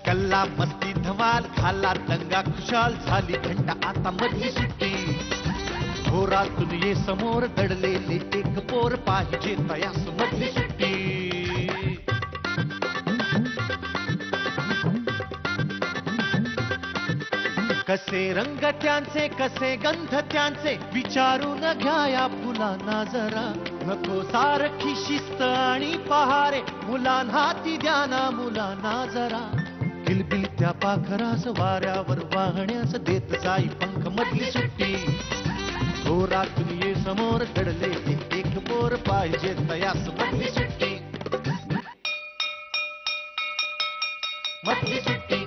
कल्ला मस्ती धमाल झाला दंगा खुशाल झाली घंटा आता मधली सुट्टी घोरातून ये समोर दडलेले एक पोर पाहिजे तयास मधली सुट्टी कसे रंग त्यांचे कसे गंध त्यांचे विचारून घ्या या फुलांना जरा नको सारखी शिस्त आणि पहारे मुलांना ती द्याना मुलांना जरा किलबिल त्या पाखरास वाऱ्यावर वाहण्यास देत जाई पंख मधली सुट्टी घोरातून ये समोर दडले एक पोर पाहिजे तयास मधली सुट्टी मधली सुट्टी.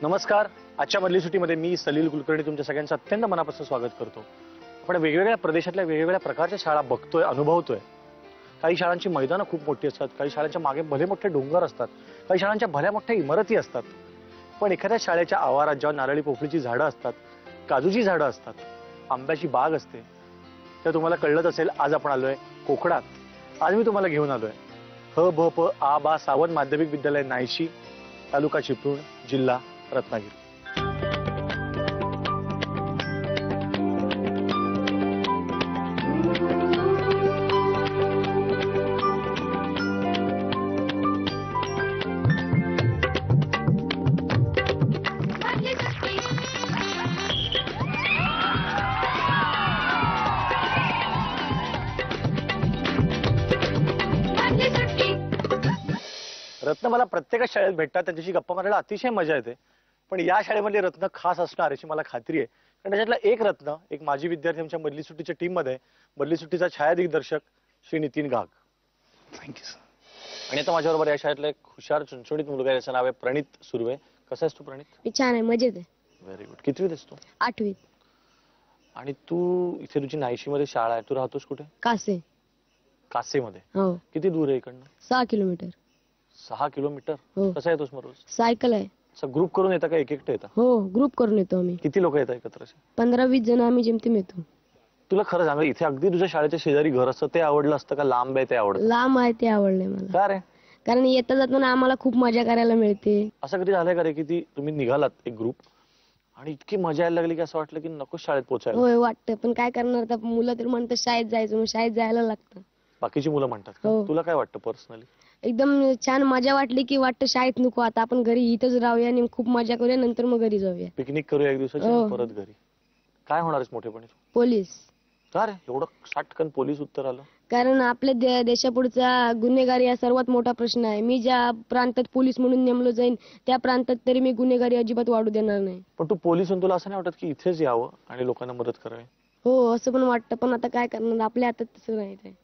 नमस्कार. आजच्या मधली सुट्टीमध्ये मी सलील कुलकर्णी तुमच्या सगळ्यांचं अत्यंत मनापासून स्वागत करतो. आपण वेगवेगळ्या प्रदेशातल्या वेगवेगळ्या प्रकारच्या शाळा बघतोय, अनुभवतोय. काही शाळांची मैदानं खूप मोठी असतात, काही शाळांच्या मागे भले मोठे डोंगर असतात, काही शाळांच्या भल्या मोठ्या इमारती असतात. पण एखाद्या शाळेच्या आवारात जेव्हा नारळी पोफळीची झाडं असतात, काजूची झाडं असतात, आंब्याची बाग असते, तर तुम्हाला कळलंच असेल आज आपण आलोय कोकणात. आज मी तुम्हाला घेऊन आलोय ह भ प आ बा सावंत माध्यमिक विद्यालय नायशी, तालुका चिपळूण, जिल्हा रत्नागिरी. रत्न मला प्रत्येकच शाळेत भेटतात, त्यांच्याशी गप्पा मारायला अतिशय मजा येते. पण या शाळेमधले रत्न खास असणार याची मला खात्री आहे. कारण त्याच्यातला एक रत्न, एक माजी विद्यार्थी आमच्या मधली सुट्टीच्या टीम मध्ये, मधली सुट्टीचा छायादिग्दर्शक श्री नितीन घाग. Thank you sir. आणि आता माझ्याबरोबर या शाळेतला एक हुशार चुणचुणीत मुलगा, याचं नाव आहे प्रणित सुर्वे. कसा आहेस तू प्रणित? मी छान आहे, मजेत आहे. Very good. कितवीत आहेस तू? 8वीत. आणि तू इथे तुझी नायशी मध्ये शाळा आहे, तू राहतोस कुठे? कासे. कासेमध्ये? हो. किती दूर आहे इकडनं? 6 किलोमीटर. 6 किलोमीटर? हो. कसं येतोस मग रोज? सायकल आहे. ग्रुप करून येता का एक एकटं येता? हो, ग्रुप करून येतो आम्ही. किती लोक येतात एकत्र? 15-20 जण आम्ही जेमतेम येतो. तुला खरं सांग, इथे अगदी तुझ्या शाळेच्या शेजारी घर असतं ते आवडलं असतं का लांब आहे ते आवडतं? लांब आहे ते आवडलंय मला. का रे? कारण येता जाताना आम्हाला खूप मजा करायला मिळते. असं कधी झालंय का रे की तुम्ही निघालात एक ग्रुप आणि इतकी मजा यायला लागली की असं वाटलं की नको शाळेत पोहोचायला? होय वाटतं, पण काय करणार, आता मुलं तर म्हणतात शाळेत जायचं, मग शाळेत जायला लागतं. बाकीची मुलं म्हणतात का? हो. तुला काय वाटतं पर्सनली? एकदम छान मजा वाटली की वाटतं शाळेत नको, आता आपण घरी इथंच राहूया आणि खूप मजा करूया, नंतर मग घरी जाऊया. पिकनिक करूया एक दिवसाची हो. आणि परत घरी. काय होणार आहेस मोठेपणी? पोलीस. का रे एवढं साटकन पोलीस उत्तर आलं? कारण आपल्या देशापुढचा गुन्हेगारी हा सर्वात मोठा प्रश्न आहे. मी ज्या प्रांतात पोलीस म्हणून नेमलो जाईन त्या प्रांतात तरी मी गुन्हेगारी अजिबात वाढू देणार नाही. पण तू पोलीस होऊन तुला असं नाही वाटत की इथेच यावं आणि लोकांना मदत करावी? हो, असं पण वाटतं, पण आता काय करणार, आपल्या हातात तसं नाही ते.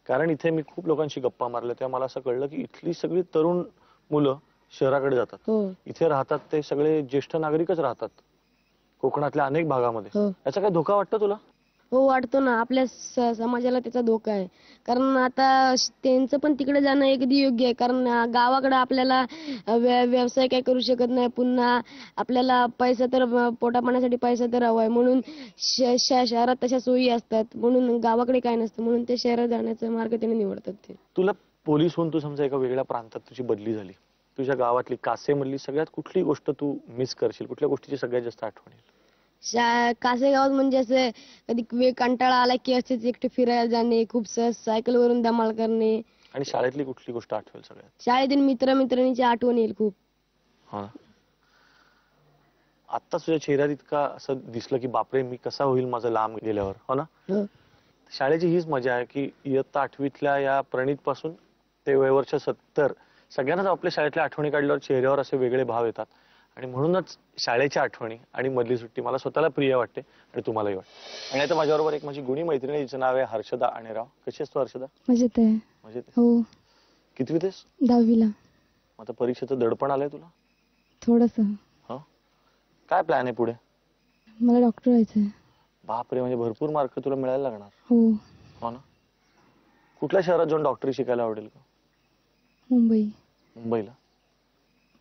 कारण इथे मी खूप लोकांशी गप्पा मारल्या तेव्हा मला असं कळलं की इथली सगळी तरुण मुलं शहराकडे जातात. हो. इथे राहतात ते सगळे ज्येष्ठ नागरिकच राहतात कोकणातल्या अनेक भागामध्ये. हो. याचा काय धोका वाटतो तुला? हो वाटतो ना, आपल्या समाजाला त्याचा धोका आहे. कारण आता त्यांचं पण तिकडे जाणं अगदी योग्य आहे, कारण गावाकडे आपल्याला व्यवसाय काय करू शकत नाही, पुन्हा आपल्याला पैसा तर पोटापाण्यासाठी पैसा तर हवाय, म्हणून शहरात तशा सोयी असतात, म्हणून गावाकडे काय नसतं, म्हणून ते शहरात जाण्याचा मार्ग त्याने निवडतात. ते तुला पोलीस होऊन तू समजा एका वेगळ्या प्रांतात तुझी बदली झाली, तुझ्या गावातली कासेमधली सगळ्यात कुठली गोष्ट तू मिस करशील? कुठल्या गोष्टीची सगळ्यात जास्त आठवण येईल? कासेगावात म्हणजे असं कधी वेळ कंटाळा आला की असेच एकटे फिरायला जाणे, खूप सहज सायकल वरून धमाल करणे. आणि शाळेतली कुठली गोष्ट आठवेल सगळ्यात? शाळेतील मित्रांची आठवण येईल खूप. हा, आता तुझ्या चेहऱ्यात इतका असं दिसलं की बापरे मी कसा होईल माझं लांब गेल्यावर, हो ना? शाळेची हीच मजा आहे की इयत्ता 8वीतल्या या प्रणित पासून ते वयवर्ष 70 सगळ्यांनाच आपल्या शाळेतल्या आठवणी काढल्यावर चेहऱ्यावर असे वेगळे भाव येतात. आणि म्हणूनच शाळेच्या आठवणी आणि मधली सुट्टी मला स्वतःला प्रिय वाटते आणि तुम्हालाही वाटते. आणि आता माझ्याबरोबर एक माझी गुणी मैत्रिणी, जिचं नाव आहे हर्षदा आणेराव. कशी आहेस तू हर्षदा? मजेत आहे. मजेत? हो. कितवीत आहेस? 10वीला. आता परीक्षेचं दडपण आलंय तुला? थोडस. हो. काय प्लॅन आहे पुढे? मला डॉक्टर व्हायचंय. बापरे, म्हणजे भरपूर मार्क तुला मिळायला लागणार. हो. हो ना? कुठल्या शहरात जाऊन डॉक्टरी शिकायला आवडेल का? मुंबई. मुंबईला?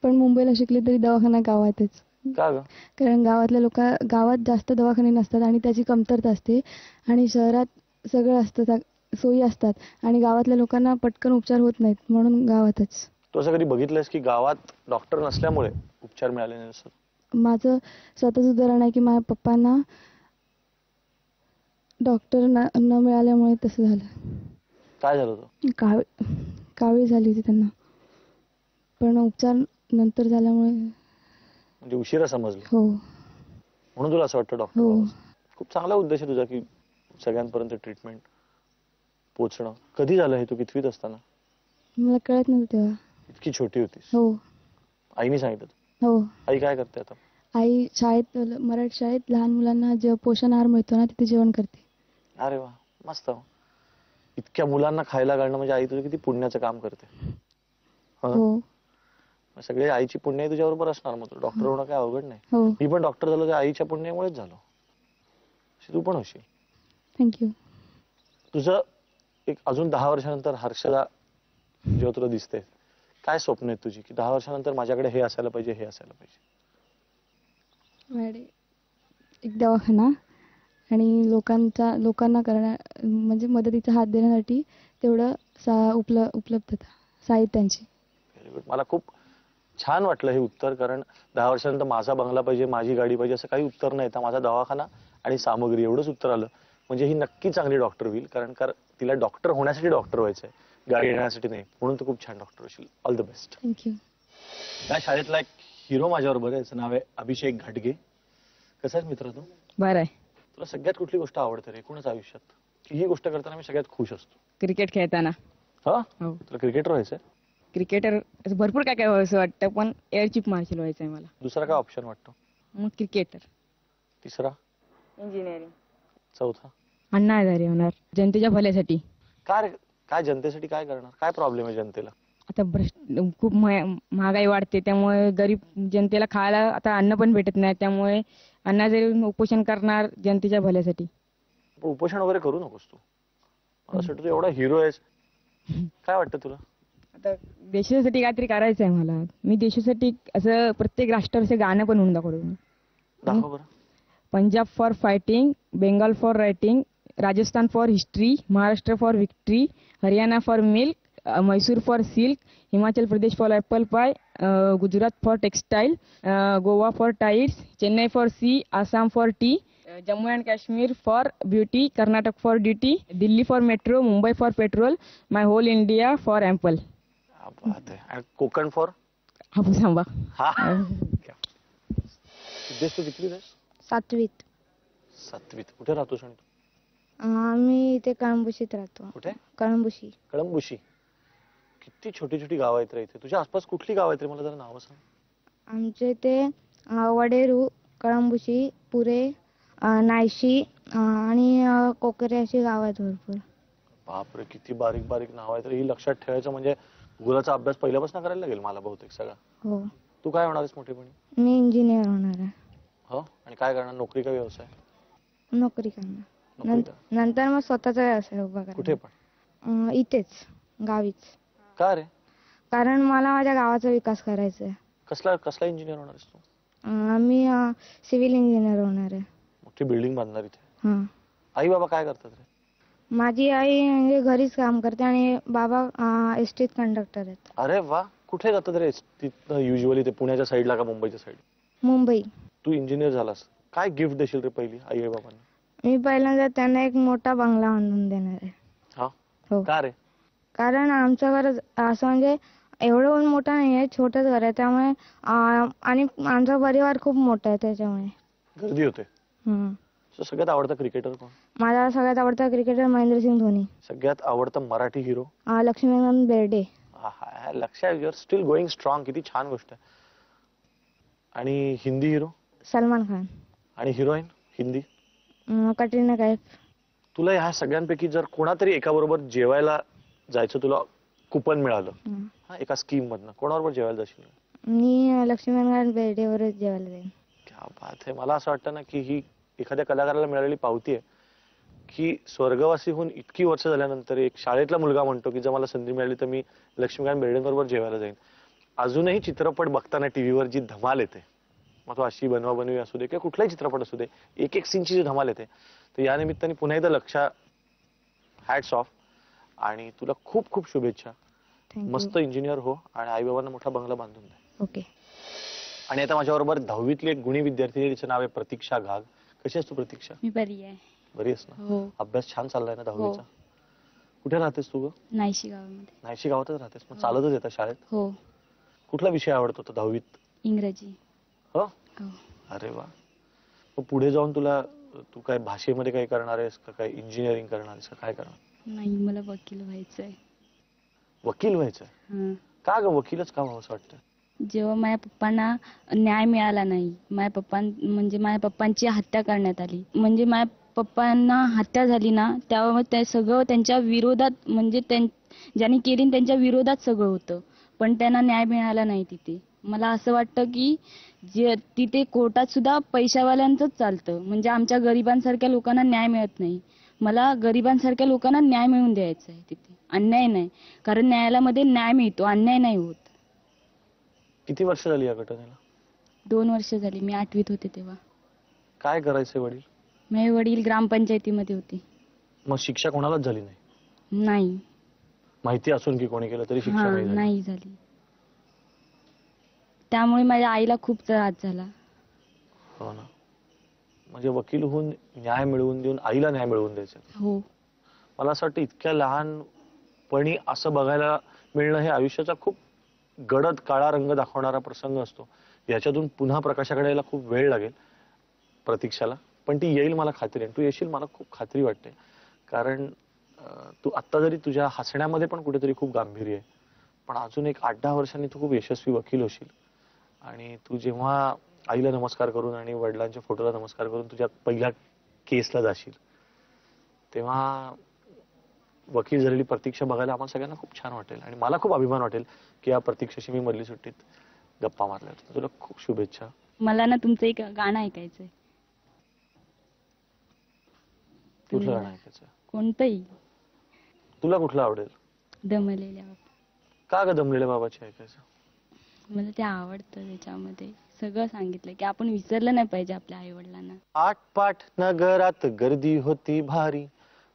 पण मुंबईला शिकले तरी दवाखाना गावातच, का ग? कारण गावात जास्त दवाखाने नसतात आणि त्याची कमतरता असते आणि शहरात सगळं असतं सोयी असतात आणि गावातल्या लोकांना पटकन उपचार होत नाहीत म्हणून गावातच. तू असं कधी बघितलंयस की गावात डॉक्टर नसल्यामुळे उपचार मिळाले नाही असं? माझं स्वतःच उदाहरण आहे की माझ्या पप्पांना डॉक्टर न मिळाल्यामुळे तसं झालं. काय झालं होतं? कावीळ झाली होती त्यांना, पण उपचार नंतर झाल्यामुळे. म्हणजे उशिरा समजलं. हो म्हणून तुला असं वाटतं डॉक्टर हो. खूप चांगला उद्देश आहे तुझा की सगळ्यांपर्यंत ट्रीटमेंट पोहोचणं. कधी झालं हे? तू कितवीत असताना? मला कळत नव्हतं तेव्हा. इतकी छोटी होतीस? हो आईने सांगितलं? हो. आई काय करते आता? आई शाळेत, मराठी शाळेत लहान मुलांना जे पोषण आहार मिळतो ना तिथे जेवण करते. अरे वा, मस्त. इतक्या मुलांना खायला घालणं म्हणजे आई तुझं किती पुण्याचं काम करते. हो सगळे आईची पुण्य तुझ्या बरोबर असणार. मग डॉक्टर होणं काय अवघड नाही. हो. मी पण डॉक्टर झालो त्या आईच्या पुण्यामुळेच झालो. तू पण होशील. थँक्यू. तुझं एक अजून 10 वर्षानंतर हर्षदा जेव्हा तुला दिसते, काय स्वप्न आहेत तुझी की 10 वर्षानंतर माझ्याकडे हे असायला पाहिजे, हे असायला पाहिजे? एक दवाखाना आणि लोकांना म्हणजे मदतीचा हात देण्यासाठी तेवढं उपलब्धता साहित्यांची. Very good. मला खूप छान वाटलं हे उत्तर. कारण 10 वर्षानंतर माझा बंगला पाहिजे, माझी गाडी पाहिजे असं काही उत्तर नाही. तर माझा दवाखाना आणि सामग्री एवढंच उत्तर आलं म्हणजे ही नक्की चांगली डॉक्टर होईल. कारण तिला डॉक्टर होण्यासाठी डॉक्टर व्हायचंय, गाडी येण्यासाठी नाही. म्हणून तू खूप छान डॉक्टर होशील. All the best. थँक्यू. त्या शाळेतला एक हिरो माझ्याबरोबर आहे. याचं नाव आहे अभिषेक घाटगे. कसा आहेस मित्र तू? बरं आहे. तुला सगळ्यात कुठली गोष्ट आवडते रे एकूणच आयुष्यात, की ही गोष्ट करताना मी सगळ्यात खुश असतो? क्रिकेट खेळताना. हा, हो. तुला क्रिकेटर व्हायचंय? क्रिकेटर भरपूर काय काय व्हायचं वाटतं, पण एअर चीफ मार्शल व्हायचं आहे मला. दुसरा काय ऑप्शन वाटतो? मग क्रिकेटर. तिसरा? इंजिनिअरिंग. चौथा? अण्णा हजारे होणार जनतेच्या भल्यासाठी. काय जनतेसाठी काय करणार? काय प्रॉब्लेम आहे जनतेला? आता खूप महागाई वाढते, त्यामुळे गरीब जनतेला खायला आता अन्न पण भेटत नाही. त्यामुळे अण्णा हजारे उपोषण करणार जनतेच्या भल्यासाठी. पण उपोषण वगैरे करू नकोस तू. मला असं वाटतं तू एवढा हिरो आहेस. काय वाटतं तुला? आता देशासाठी काहीतरी करायचं आहे मला. मी देशासाठी असं प्रत्येक राष्ट्राचं गाणं पण म्हणून दाखवतो. दाखव बरं. Punjab for fighting, Bengal for writing, Rajasthan for history, Maharashtra for victory, Haryana for milk, Mysore for silk, Himachal Pradesh for apple pie, Gujarat for textile, Goa for tides, Chennai for sea, Assam for tea, Jammu and Kashmir for beauty, Karnataka for duty, Delhi for metro, Mumbai for petrol, my whole India for ample. Konkan for हापूस आंबा. हा. सिद्धेश तू कितवीत आहेस? 7वीत. 7वीत. कुठे राहतोस आणि तू? आम्ही इथे कळंबुशीत राहतो. कुठे? कळंबुशी. कळंबुशी. किती छोटी छोटी गाव आहेत रे इथे. तुझ्या आसपास कुठली गाव आहेत रे? मला जरा नाव सांग. आमच्या इथे वडेरू, कळंबुशी, पुरे, नायशी आणि कोकरे अशी गाव आहेत भरपूर. बापरे, किती बारीक बारीक नाव आहेत रे. ही लक्षात ठेवायचं म्हणजे भूगोलाचा अभ्यास पहिल्यापासून करायला लागेल मला बहुतेक सगळा. हो. तू काय होणार आहेस मोठेपणी? मी इंजिनियर होणार आहे. हो. आणि काय करणार? नोकरी का व्यवसाय? नोकरी करणार. नोकरी का? नंतर मग स्वतःचा व्यवसाय उभा करणार. कुठे पण? इथेच गावीच. का रे? कारण मला माझ्या गावाचा विकास करायचा आहे. कसला इंजिनियर होणार आहेस तू? मी सिव्हिल इंजिनियर होणार आहे. मोठी बिल्डिंग बांधणार इथे. हां. आई बाबा काय करतात रे? माझी आई म्हणजे घरीच काम करते आणि बाबा एसटीत कंडक्टर आहेत. अरे वा. कुठे जातात रे तिथं युजली? ते पुण्याच्या साईडला का मुंबईच्या साईड? मुंबई. तू इंजिनियर झालास, काय गिफ्ट देशील रे पहिली आई बाबांना? मी पहिल्यांदा त्यांना एक मोठा बंगला बांधून देणार आहे. हा. हो. का रे? कारण आमचं घर असं म्हणजे एवढं पण मोठं नाही आहे, छोटंच घर आहे. त्यामुळे आणि आमचा परिवार खूप मोठा आहे त्याच्यामुळे. गर्दी होते. सगळ्यात आवडता क्रिकेटर कोण? माझा सगळ्यात आवडता क्रिकेटर महेंद्रसिंग धोनी. सगळ्यात आवडता मराठी हिरो? लक्ष्मीकांत बेर्डे. लक्षात, युअर स्टील गोइंग स्ट्रॉंग. किती छान गोष्ट आहे. आणि हिंदी हिरो? सलमान खान. आणि हिरोईन हिंदी? कटरीना कैफ. तुला ह्या सगळ्यांपैकी जर कोणातरी एका बरोबर जेवायला जायचं, तुला कुपन मिळालं एका स्कीम मधनं, कोणाबरोबर जेवायला जाशील? मी लक्ष्मीकांत बेर्डेवरच जेवायला जाईन. क्या बात आहे. मला असं वाटतं ना की ही एखाद्या कलाकाराला मिळालेली पावती आहे की स्वर्गवासी होऊन इतकी वर्ष झाल्यानंतर एक शाळेतला मुलगा म्हणतो की जर मला संधी मिळाली तर मी लक्ष्मीकांत बेर्डेंबरोबर जेवायला जाईन. अजूनही चित्रपट बघताना टीव्हीवर जी धमाल येते मग तो अशी बनवा बनवी असू दे किंवा कुठलाही चित्रपट असू दे, एक एक सीनची जी धमाल येते. तर या निमित्ताने पुन्हा एकदा लक्षा हॅट्स ऑफ आणि तुला खूप खूप शुभेच्छा. मस्त इंजिनियर हो आणि आई बाबांना मोठा बंगला बांधून दे. ओके. आणि आता माझ्याबरोबर 10वीतली एक गुणी विद्यार्थी, तिचं नाव आहे प्रतीक्षा घाग. कशी आहेस तू प्रतीक्षा? मी बरी आहे. बरी आहेस ना? हो. अभ्यास छान चाललाय ना 10वीचा? कुठे राहतेस तू ग? नाईशी गावामध्ये. नाहीशी गावातच राहतेस? मग चालतच येतात शाळेत? हो. कुठला विषय आवडतो तो 10वीत? इंग्रजी. हो. हो. अरे वा. मग पुढे जाऊन तू काय भाषेमध्ये काय करणार आहेस का, काय इंजिनिअरिंग करणार आहेस का, काय करणार? नाही, मला वकील व्हायचंय. वकील व्हायचंय? हं. का ग, वकीलच का व्हावं असं वाटतं? जेव्हा माझ्या पप्पांना न्याय मिळाला नाही, माझ्या पप्पांची हत्या करण्यात आली, म्हणजे माझ्या पप्पांना हत्या झाली ना, तेव्हा ते सगळं त्यांच्या विरोधात, म्हणजे ज्यांनी केली त्यांच्या विरोधात सगळं होतं, पण त्यांना न्याय मिळाला नाही तिथे. मला असं वाटतं की तिथे कोर्टात सुद्धा पैशावाल्यांचंच चालतं, म्हणजे आमच्या गरिबांसारख्या लोकांना न्याय मिळत नाही. मला गरिबांसारख्या लोकांना न्याय मिळवून द्यायचा आहे तिथे, अन्याय नाही. कारण न्यायालयामध्ये न्याय मिळतो, अन्याय नाही होत. किती वर्ष झाली या घटनेला? 2 वर्ष झाली. मी 8वीत होते तेव्हा. काय करायचे वडील? माझे वडील ग्रामपंचायतीमध्ये होते. मग शिक्षा कोणालाच झाली नाही? नाही. माहिती असून की कोणी केलं तरी शिक्षा हा, नाही झाली? नाही झाली. त्यामुळे माझ्या आईला खूप त्रास झाला. हो ना. म्हणजे वकील होऊन न्याय मिळवून देऊन आईला न्याय मिळवून द्यायचं. हो. मला असं वाटतं इतक्या लहानपणी असं बघायला मिळणं हे आयुष्याचा खूप गडद काळा रंग दाखवणारा प्रसंग असतो. याच्यातून पुन्हा प्रकाशाकडे यायला खूप वेळ लागेल प्रतीक्षाला, पण ती येईल मला खात्री आहे. तू येशील मला खूप खात्री वाटते. कारण तू आत्ता जरी तुझ्या हसण्यामध्ये पण कुठेतरी खूप गांभीर्य आहे, पण अजून एक 8-10 वर्षांनी तू खूप यशस्वी वकील होशील. आणि तू जेव्हा आईला नमस्कार करून आणि वडिलांच्या फोटोला नमस्कार करून तुझ्या पहिल्या केसला जाशील, तेव्हा वकील झालेली प्रतीक्षा बघायला आम्हाला सगळ्यांना खूप छान वाटेल. आणि मला खूप अभिमान वाटेल की या प्रतीक्षाशी मी मधली सुट्टीत गप्पा मारल्या. तुला खूप शुभेच्छा. मला ना तुमचं एक गाणं ऐकायचंय. कुठलं गाणं ऐकायचं? कोणतंही. तुला कुठलं आवडेल? दमलेल्या बाबा. का ग दमलेल्या बाबाची ऐकायचं? मला ते आवडतं. त्याच्यामध्ये सगळं सांगितलं की आपण विसरलं नाही पाहिजे आपल्या आई वडिलांना. आटपाट नगरात गर्दी होती भारी,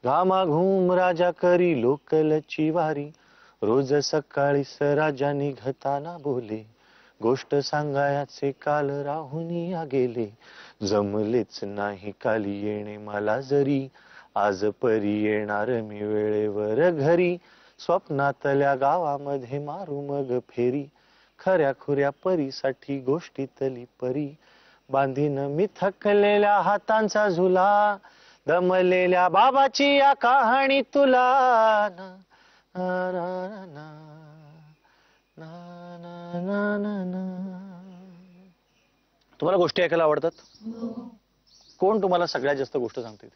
घामाघूम राजा करी लोकलची वारी. रोज सकाळी राजा निघताना बोले, गोष्ट सांगायचे काल राहुनी गेले. जमलेच नाही काली येणे मला जरी, आज परी येणार मी वेळेवर घरी. स्वप्नातल्या गावामध्ये मारू मग फेरी, खऱ्या खुऱ्या परीसाठी गोष्टीतली परी. बांधीन मी थकलेल्या हातांचा झुला, दमलेल्या बाबाची या कहाणी तुला. ना, ना, ना, ना, ना, ना, ना, ना. तुम्हाला गोष्टी ऐकायला आवडतात? कोण तुम्हाला सगळ्यात जास्त गोष्ट सांगते?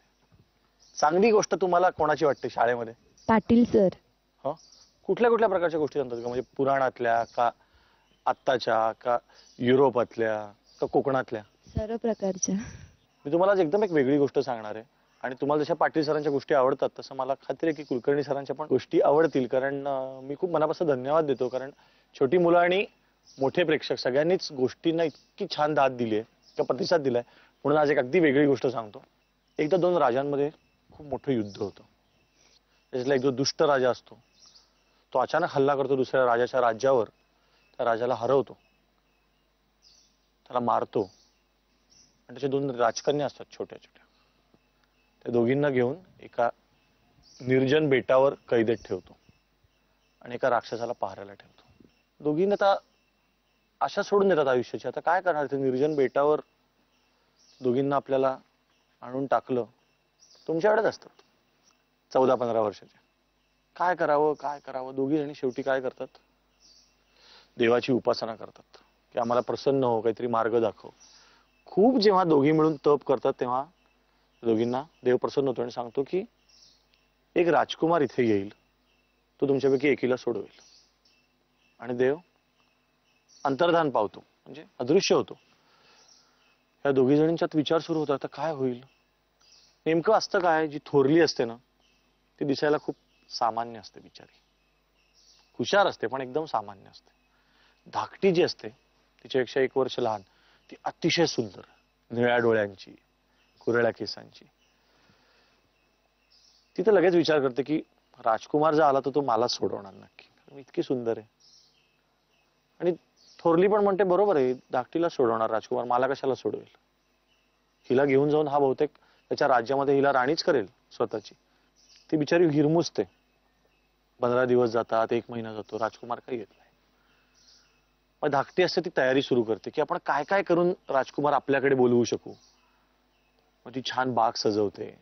चांगली गोष्ट तुम्हाला कोणाची वाटते शाळेमध्ये? पाटील सर. हो. कुठल्या कुठल्या प्रकारच्या गोष्टी सांगतात का? म्हणजे पुराणातल्या का आत्ताच्या का युरोपातल्या का कोकणातल्या? सर्व प्रकारच्या. मी तुम्हाला आज एकदम एक वेगळी गोष्ट सांगणार आहे. आणि तुम्हाला जशा पाटील सरांच्या गोष्टी आवडतात तसं मला खात्री आहे की कुलकर्णी सरांच्या पण गोष्टी आवडतील. कारण मी खूप मनापासून धन्यवाद देतो. कारण छोटी मुलं आणि मोठे प्रेक्षक सगळ्यांनीच गोष्टींना इतकी छान दाद दिली आहे किंवा प्रतिसाद दिलाय. म्हणून आज एक अगदी वेगळी गोष्ट सांगतो. एकदा 2 राजांमध्ये खूप मोठं युद्ध होतं. त्याच्यातला एक जो दुष्ट राजा असतो तो अचानक हल्ला करतो दुसऱ्या राजाच्या राज्यावर. त्या राजाला हरवतो, त्याला मारतो आणि त्याचे 2 राजकन्या असतात छोट्या छोट्या. त्या दोघींना घेऊन एका निर्जन बेटावर कैदेत ठेवतो आणि एका राक्षसाला पहाऱ्याला ठेवतो. दोघींना आता आशा सोडून देतात आयुष्याची. आता काय करणार? ते निर्जन बेटावर दोघींना आपल्याला आणून टाकलं. तुमच्याकडेच असतात 14-15 वर्षाचे. काय करावं काय करावं? दोघी जणी शेवटी काय करतात? देवाची उपासना करतात की आम्हाला प्रसन्न हो, काहीतरी मार्ग दाखव. खूप जेव्हा दोघी मिळून तप करतात तेव्हा दोघींना देव प्रसन्न होतो आणि सांगतो की एक राजकुमार इथे येईल, तो तुमच्यापैकी एकीला सोडवेल. आणि देव अंतर्धान पावतो, म्हणजे अदृश्य होतो. या दोघी जणींच्यात विचार सुरू होता, आता काय होईल? नेमकं असतं काय? जी थोरली असते ना ती दिसायला खूप सामान्य असते, बिचारी हुशार असते पण एकदम सामान्य असते. धाकटी जी असते तिच्यापेक्षा 1 वर्ष लहान ती अतिशय सुंदर, निळ्या डोळ्यांची, कुरळ्या केसांची. ती तर लगेच विचार करते की राजकुमार जर आला तर तो मला सोडवणार नक्की, मी इतकी सुंदर आहे. आणि थोरली पण म्हणते बरोबर आहे, धाकटीला सोडवणार राजकुमार, मला कशाला सोडवेल. हिला घेऊन जाऊन हा बहुतेक त्याच्या राज्यामध्ये हिला राणीच करेल स्वतःची. ती बिचारी हिरमुसते. 15 दिवस जातात, 1 महिना जातो, राजकुमार काही येत नाही. मग धाकटी असते ती तयारी सुरू करते की आपण काय काय करून राजकुमार आपल्याकडे बोलवू शकू. मग ती छान बाग सजवते,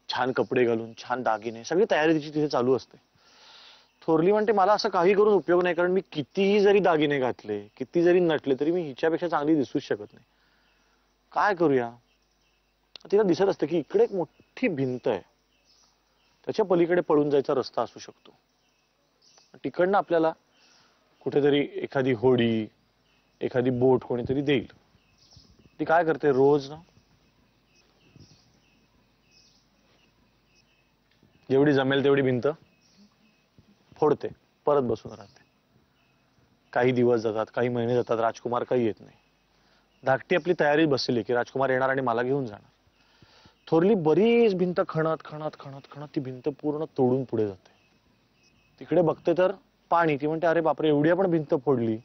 छान कपडे घालून, छान दागिने, सगळी तयारी तिची तिथे चालू असते. थोरली म्हणते मला असं काही करून उपयोग नाही, कारण मी कितीही जरी दागिने घातले, किती जरी नटले, तरी मी हिच्यापेक्षा चांगली दिसूच शकत नाही. काय करूया. तिला दिसत असतं की इकडे एक मोठी भिंत आहे, त्याच्या पलीकडे पळून जायचा रस्ता असू शकतो. तिकडनं आपल्याला कुठेतरी एखादी होडी, एखादी बोट कोणीतरी देईल. ती काय करते, रोज ना जेवढी जमेल तेवढी भिंत फोडते, परत बसून राहते. काही दिवस जातात, काही महिने जातात, राजकुमार काही येत नाही. धाकटी आपली तयारी बसली की राजकुमार येणार आणि मला घेऊन जाणार. थोरली बरीच भिंत खणत खणत खणत खणत ती भिंत पूर्ण तोडून पुढे जाते. तिकडे बघते तर पाणी. ती म्हणते अरे बापरे, एवढी आपण भिंत फोडली,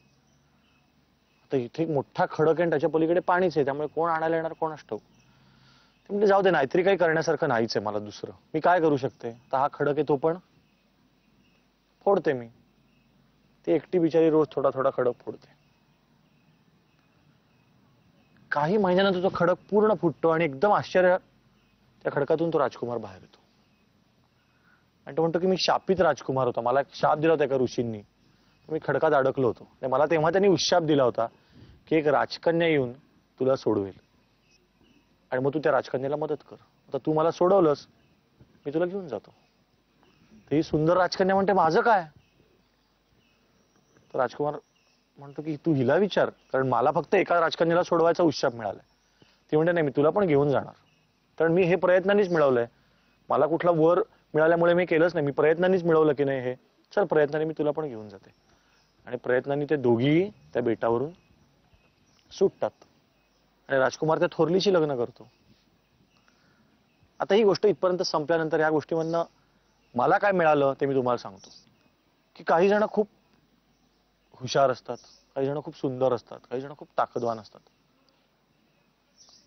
आता इथे एक मोठा खडक आहे, त्याच्या पलीकडे पाणीच आहे, त्यामुळे कोण आणायला येणार कोणास ठाऊक. ती म्हणते जाऊ दे, नाहीतरी काही करण्यासारखं नाहीच आहे मला दुसरं, मी काय करू शकते. तर हा खडक आहे तो पण फोडते मी. ती एकटी बिचारी रोज थोडा थोडा खडक फोडते. काही महिन्यानंतर तो खडक पूर्ण फुटतो आणि एकदम आश्चर्य, त्या खडकातून तो राजकुमार बाहेर येतो. आणि तो म्हणतो की मी शापित राजकुमार होता, मला एक शाप दिला होता एका ऋषींनी, मी खडकात अडकलो होतो. आणि मला तेव्हा त्यांनी उशाप दिला होता की एक राजकन्या येऊन तुला सोडवेल आणि मग तू त्या राजकन्याला मदत कर. आता तू मला सोडवलंस, मी तुला घेऊन जातो. तर ही सुंदर राजकन्या म्हणते माझं काय. तर राजकुमार म्हणतो की तू हिला विचार, कारण मला फक्त एका राजकन्याला सोडवायचा उशाप मिळालाय. ती म्हणते नाही, मी तुला पण घेऊन जाणार, कारण मी हे प्रयत्नांनीच मिळवलंय, मला कुठला वर मिळाल्यामुळे मी केलंच नाही, मी प्रयत्नांनीच मिळवलं की नाही हे. चल, प्रयत्नाने मी तुला पण घेऊन जाते. आणि प्रयत्नांनी ते दोघी त्या बेटावरून सुटतात आणि राजकुमार त्या थोरलीशी लग्न करतो. आता ही गोष्ट इथपर्यंत संपल्यानंतर या गोष्टीमधनं मला काय मिळालं ते मी तुम्हाला सांगतो. की काही जण खूप हुशार असतात, काही जण खूप सुंदर असतात, काही जण खूप ताकदवान असतात,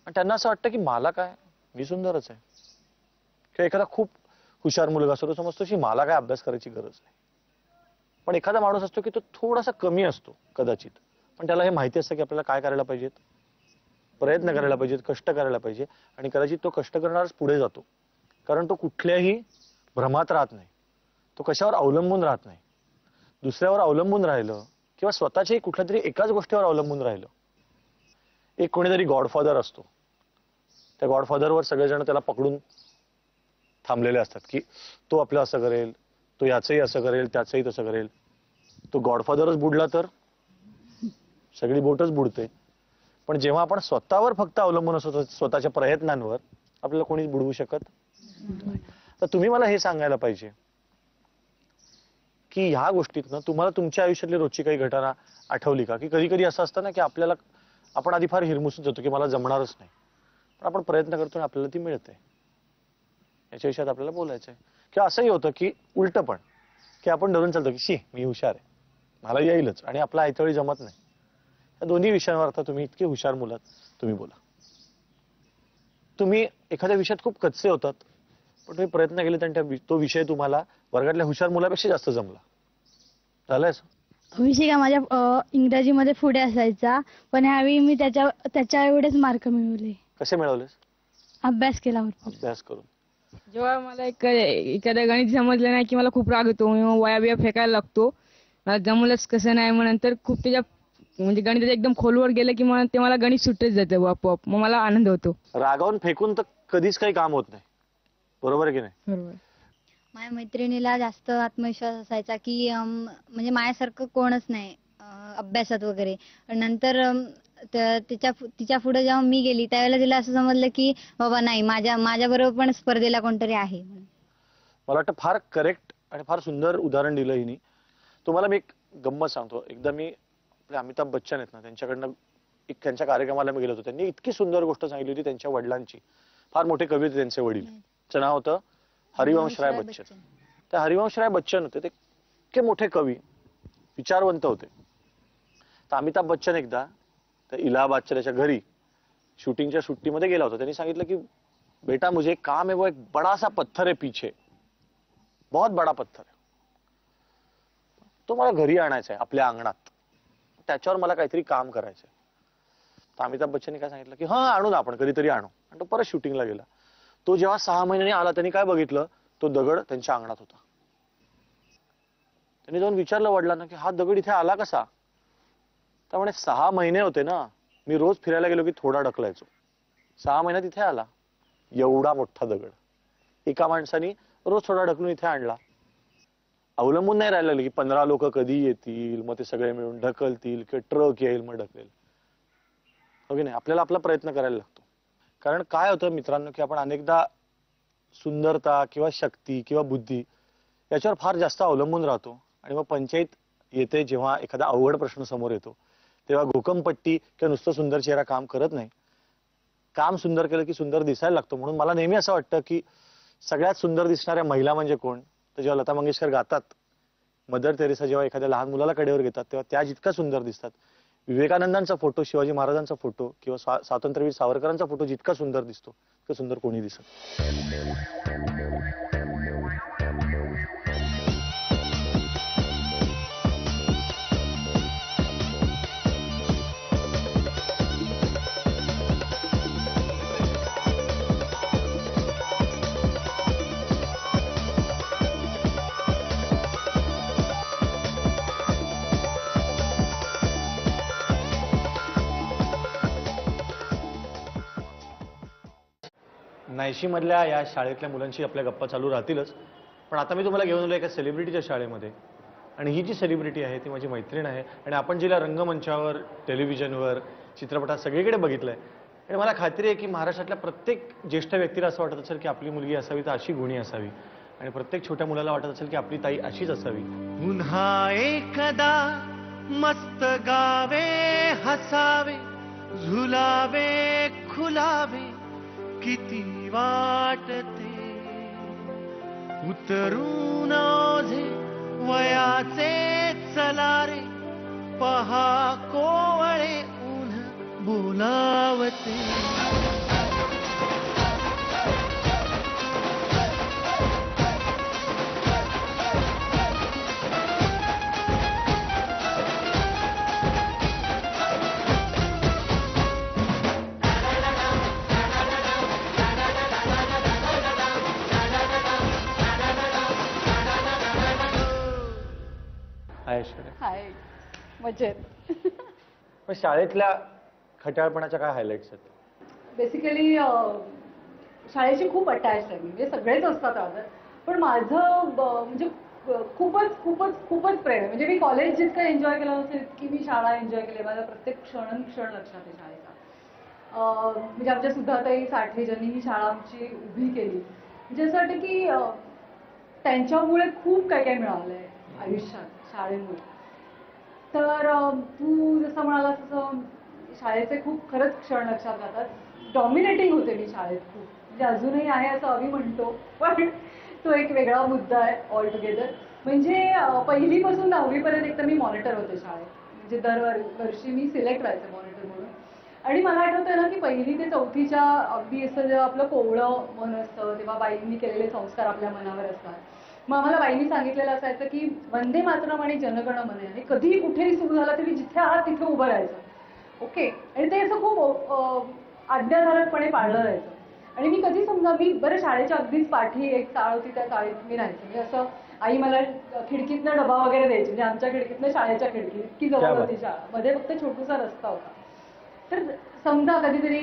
आणि त्यांना असं वाटतं की मला काय, मी सुंदरच आहे. किंवा एखादा खूप हुशार मुलगा असतो, तो समजतो की मला काय अभ्यास करायची गरज नाही. पण एखादा माणूस असतो की तो थोडासा कमी असतो कदाचित, पण त्याला हे माहिती असतं की आपल्याला काय करायला पाहिजेत, प्रयत्न करायला पाहिजेत, कष्ट करायला पाहिजे. आणि कदाचित तो कष्ट करणारच पुढे जातो, कारण तो कुठल्याही भ्रमात राहत नाही, तो कशावर अवलंबून राहत नाही. दुसऱ्यावर अवलंबून राहिलं किंवा स्वतःच्याही कुठल्या तरी एकाच गोष्टीवर अवलंबून राहिलं. एक कोणीतरी गॉडफादर असतो, त्या गॉडफादरवर सगळेजण त्याला पकडून थांबलेले असतात की तो आपलं असं करेल, तो याचंही असं करेल, त्याचंही तसं करेल. तो गॉडफादरच बुडला तर सगळी बोटच बुडते. पण जेव्हा आपण स्वतःवर फक्त अवलंबून असतो, स्वतःच्या प्रयत्नांवर, आपल्याला कोणीच बुडवू शकत नाही. तर तुम्ही मला हे सांगायला पाहिजे की ह्या गोष्टीतनं तुम्हाला तुमच्या आयुष्यातली रोजची काही घटना आठवली का? की कधी कधी असं असतं ना की आपल्याला, आपण आधी फार हिरमुसून जातो की मला जमणारच नाही, पण आपण प्रयत्न करतो आणि आपल्याला ती मिळते. याच्या विषयात आपल्याला बोलायचं आहे. किंवा असंही होतं की उलट पण, की आपण धरून चालतो की शी मी हुशार आहे, मला येईलच, आणि आपला ऐतवेळी जमत नाही. या दोन्ही विषयांवर आता तुम्ही इतके हुशार मुलात, तुम्ही बोला. तुम्ही एखाद्या विषयात खूप कच्चे होतात, पण तुम्ही प्रयत्न केले आणि तो विषय तुम्हाला वर्गातल्या हुशार मुलापेक्षा जास्त जमला. झालंय? विषय का माझ्या इंग्रजीमध्ये पुढे असायचा, पण ह्यावेळी मी त्याच्या एवढेच मार्क मिळवले. कसे मिळवलेस? अभ्यास केला भरपूर. अभ्यास करून. जेव्हा मला एखादं गणित समजलं नाही की मला खूप राग येतो, मी वया बिया फेकायला लागतो, मला जमलंच कसं नाही. मग नंतर खूप त्याच्या म्हणजे गणिताच्या एकदम खोलवर गेलं की मग ते मला गणित सुटत जातं आपोआप, मग मला आनंद होतो. रागावून फेकून तर कधीच काही काम होत नाही, बरोबर आहे की नाही? बरोबर. माझ्या मैत्रिणीला जास्त आत्मविश्वास असायचा की म्हणजे माझ्यासारखं कोणच नाही अभ्यासात वगैरे. नंतर तिच्या पुढे जेव्हा मी गेली त्यावेळेला तिला असं समजलं की बाबा नाही, माझ्या बरोबर पण स्पर्धेला कोणतरी आहे. मला वाटतं फार करेक्ट आणि फार सुंदर उदाहरण दिलं हिने. तुम्हाला मी एक गंमत सांगतो. एकदा मी आपले अमिताभ बच्चन आहेत ना, त्यांच्याकडनं एक त्यांच्या कार्यक्रमाला मी गेलो होतो, त्यांनी इतकी सुंदर गोष्ट सांगितली होती त्यांच्या वडिलांची. फार मोठे कवी होते त्यांचे वडील, त्यांचं नाव होतं हरिवंशराय बच्चन. त्या हरिवंशराय बच्चन होते ते इतके मोठे कवी, विचारवंत होते. तर अमिताभ बच्चन एकदा त्या इलाहाबादच्या त्याच्या घरी शूटिंगच्या सुट्टीमध्ये गेला होता. त्यांनी सांगितलं की बेटा मुझे एक काम है, वो एक बड़ा सा पत्थर है पीछे, बहुत बड़ा पत्थर है, तो मला घरी आणायचा आहे आपल्या अंगणात, त्याच्यावर मला काहीतरी काम करायचंय. तर अमिताभ बच्चनने काय सांगितलं की हा आणू ना आपण, कधीतरी आणू. आणि तो परत शूटिंगला गेला. तो जेव्हा 6 महिन्यांनी आला त्यांनी काय बघितलं, तो दगड त्यांच्या अंगणात होता. त्यांनी जाऊन विचारलं वडिलांना की हा दगड इथे आला कसा. त्यामुळे 6 महिने होते ना, मी रोज फिरायला गेलो की थोडा ढकलायचो, 6 महिन्यात इथे आला एवढा मोठा दगड. एका माणसाने रोज थोडा ढकलून इथे आणला. अवलंबून नाही राहिलं की 15 लोक कधी येतील, मग ते सगळे मिळून ढकलतील, किंवा ट्रक येईल मग ढकलेल. हो की नाही, आपल्याला आपला प्रयत्न करायला लागतो. कारण काय होतं मित्रांनो की आपण अनेकदा सुंदरता किंवा शक्ती किंवा बुद्धी याच्यावर फार जास्त अवलंबून राहतो. आणि मग पंचायत येते जेव्हा एखादा अवघड प्रश्न समोर येतो, तेव्हा घोकमपट्टी किंवा नुसतं सुंदर चेहरा काम करत नाही. काम सुंदर केलं की सुंदर दिसायला लागतो. म्हणून मला नेहमी असं वाटतं की सगळ्यात सुंदर दिसणाऱ्या महिला म्हणजे कोण, तर जेव्हा लता मंगेशकर गातात, मदर तेरेसा जेव्हा एखाद्या लहान मुलाला कडेवर घेतात, तेव्हा त्या जितक्या सुंदर दिसतात. विवेकानंदांचा फोटो, शिवाजी महाराजांचा फोटो किंवा स्वातंत्र्यवीर सावरकरांचा फोटो जितका सुंदर दिसतो, तितकं सुंदर कोणी दिसत. नायशी मधल्या या शाळेतल्या मुलांशी आपल्या गप्पा चालू राहतीलच. पण आता मी तुम्हाला घेऊन आलो एका सेलिब्रिटीच्या शाळेमध्ये. आणि ही जी सेलिब्रिटी आहे ती माझी मैत्रीण आहे. आणि आपण जिला रंगमंचावर, टेलिव्हिजनवर, चित्रपटात सगळीकडे बघितलंय. आणि मला खात्री आहे की महाराष्ट्रातल्या प्रत्येक ज्येष्ठ व्यक्तीला असं वाटत असेल की आपली मुलगी असावी तर अशी गुणी असावी. आणि प्रत्येक छोट्या मुलाला वाटत असेल की आपली ताई अशीच असावी. पुन्हा एकदा मस्त गावे, हसावे, झुलावे, खुलावे, किती वाटते उतरून ओझे वयाचे चलारे, पहा कोवळे ऊन बोलावते. हाय, मजेत. पण शाळेतल्या खट्याळपणाच्या काय हायलाइट्स आहेत? बेसिकली शाळेशी खूप अटॅच आहे, म्हणजे सगळेच असतात आदर, पण माझं म्हणजे खूपच खूपच खूपच प्रेम आहे. म्हणजे मी कॉलेज जितकं एन्जॉय केलं नसेल इतकी मी शाळा एन्जॉय केली. माझा प्रत्येक क्षण लक्षात आहे शाळेचा. म्हणजे आमच्या सुधाताई साठे ज्यांनी ही शाळा आमची उभी केली, म्हणजे असं वाटतं की त्यांच्यामुळे खूप काय काय मिळालंय आयुष्यात शाळेमुळे. तर तू जसं म्हणालास तसं शाळेचे खूप खरंच क्षण लक्षात राहतात. डॉमिनेटिंग होते मी शाळेत खूप, म्हणजे अजूनही आहे असं आम्ही म्हणतो, पण तो एक वेगळा मुद्दा आहे ऑल टुगेदर. म्हणजे 1ली पासून 9वी पर्यंत एकतर मी मॉनिटर होते शाळेत. म्हणजे दरवर्षी मी सिलेक्ट व्हायचे मॉनिटर म्हणून. आणि मला आठवतं ना की 1ली ते 4थीच्या अगदी असं जेव्हा आपलं कोवळं मन असतं तेव्हा बाईंनी केलेले संस्कार आपल्या मनावर असतात. मग आम्हाला बाईंनी सांगितलेलं असायचं की वंदे मातरम आणि जनगण मन हे कधीही कुठेही सुरू झाला तरी जिथे आहात तिथे उभं राहायचं. ओके. आणि ते असं खूप आज्ञाधारकपणे पाळलं जायचं. आणि मी कधी समजा मी बरं शाळेच्या अगदीच पाठी एक चाळ होती, त्या चाळीत मी राहायचे. म्हणजे असं आई मला खिडकीतनं डबा वगैरे द्यायची. म्हणजे आमच्या खिडकीतनं शाळेच्या खिडकीत इतकी जवळ होती शाळा. मध्ये फक्त छोटूसा रस्ता होता. तर समजा कधीतरी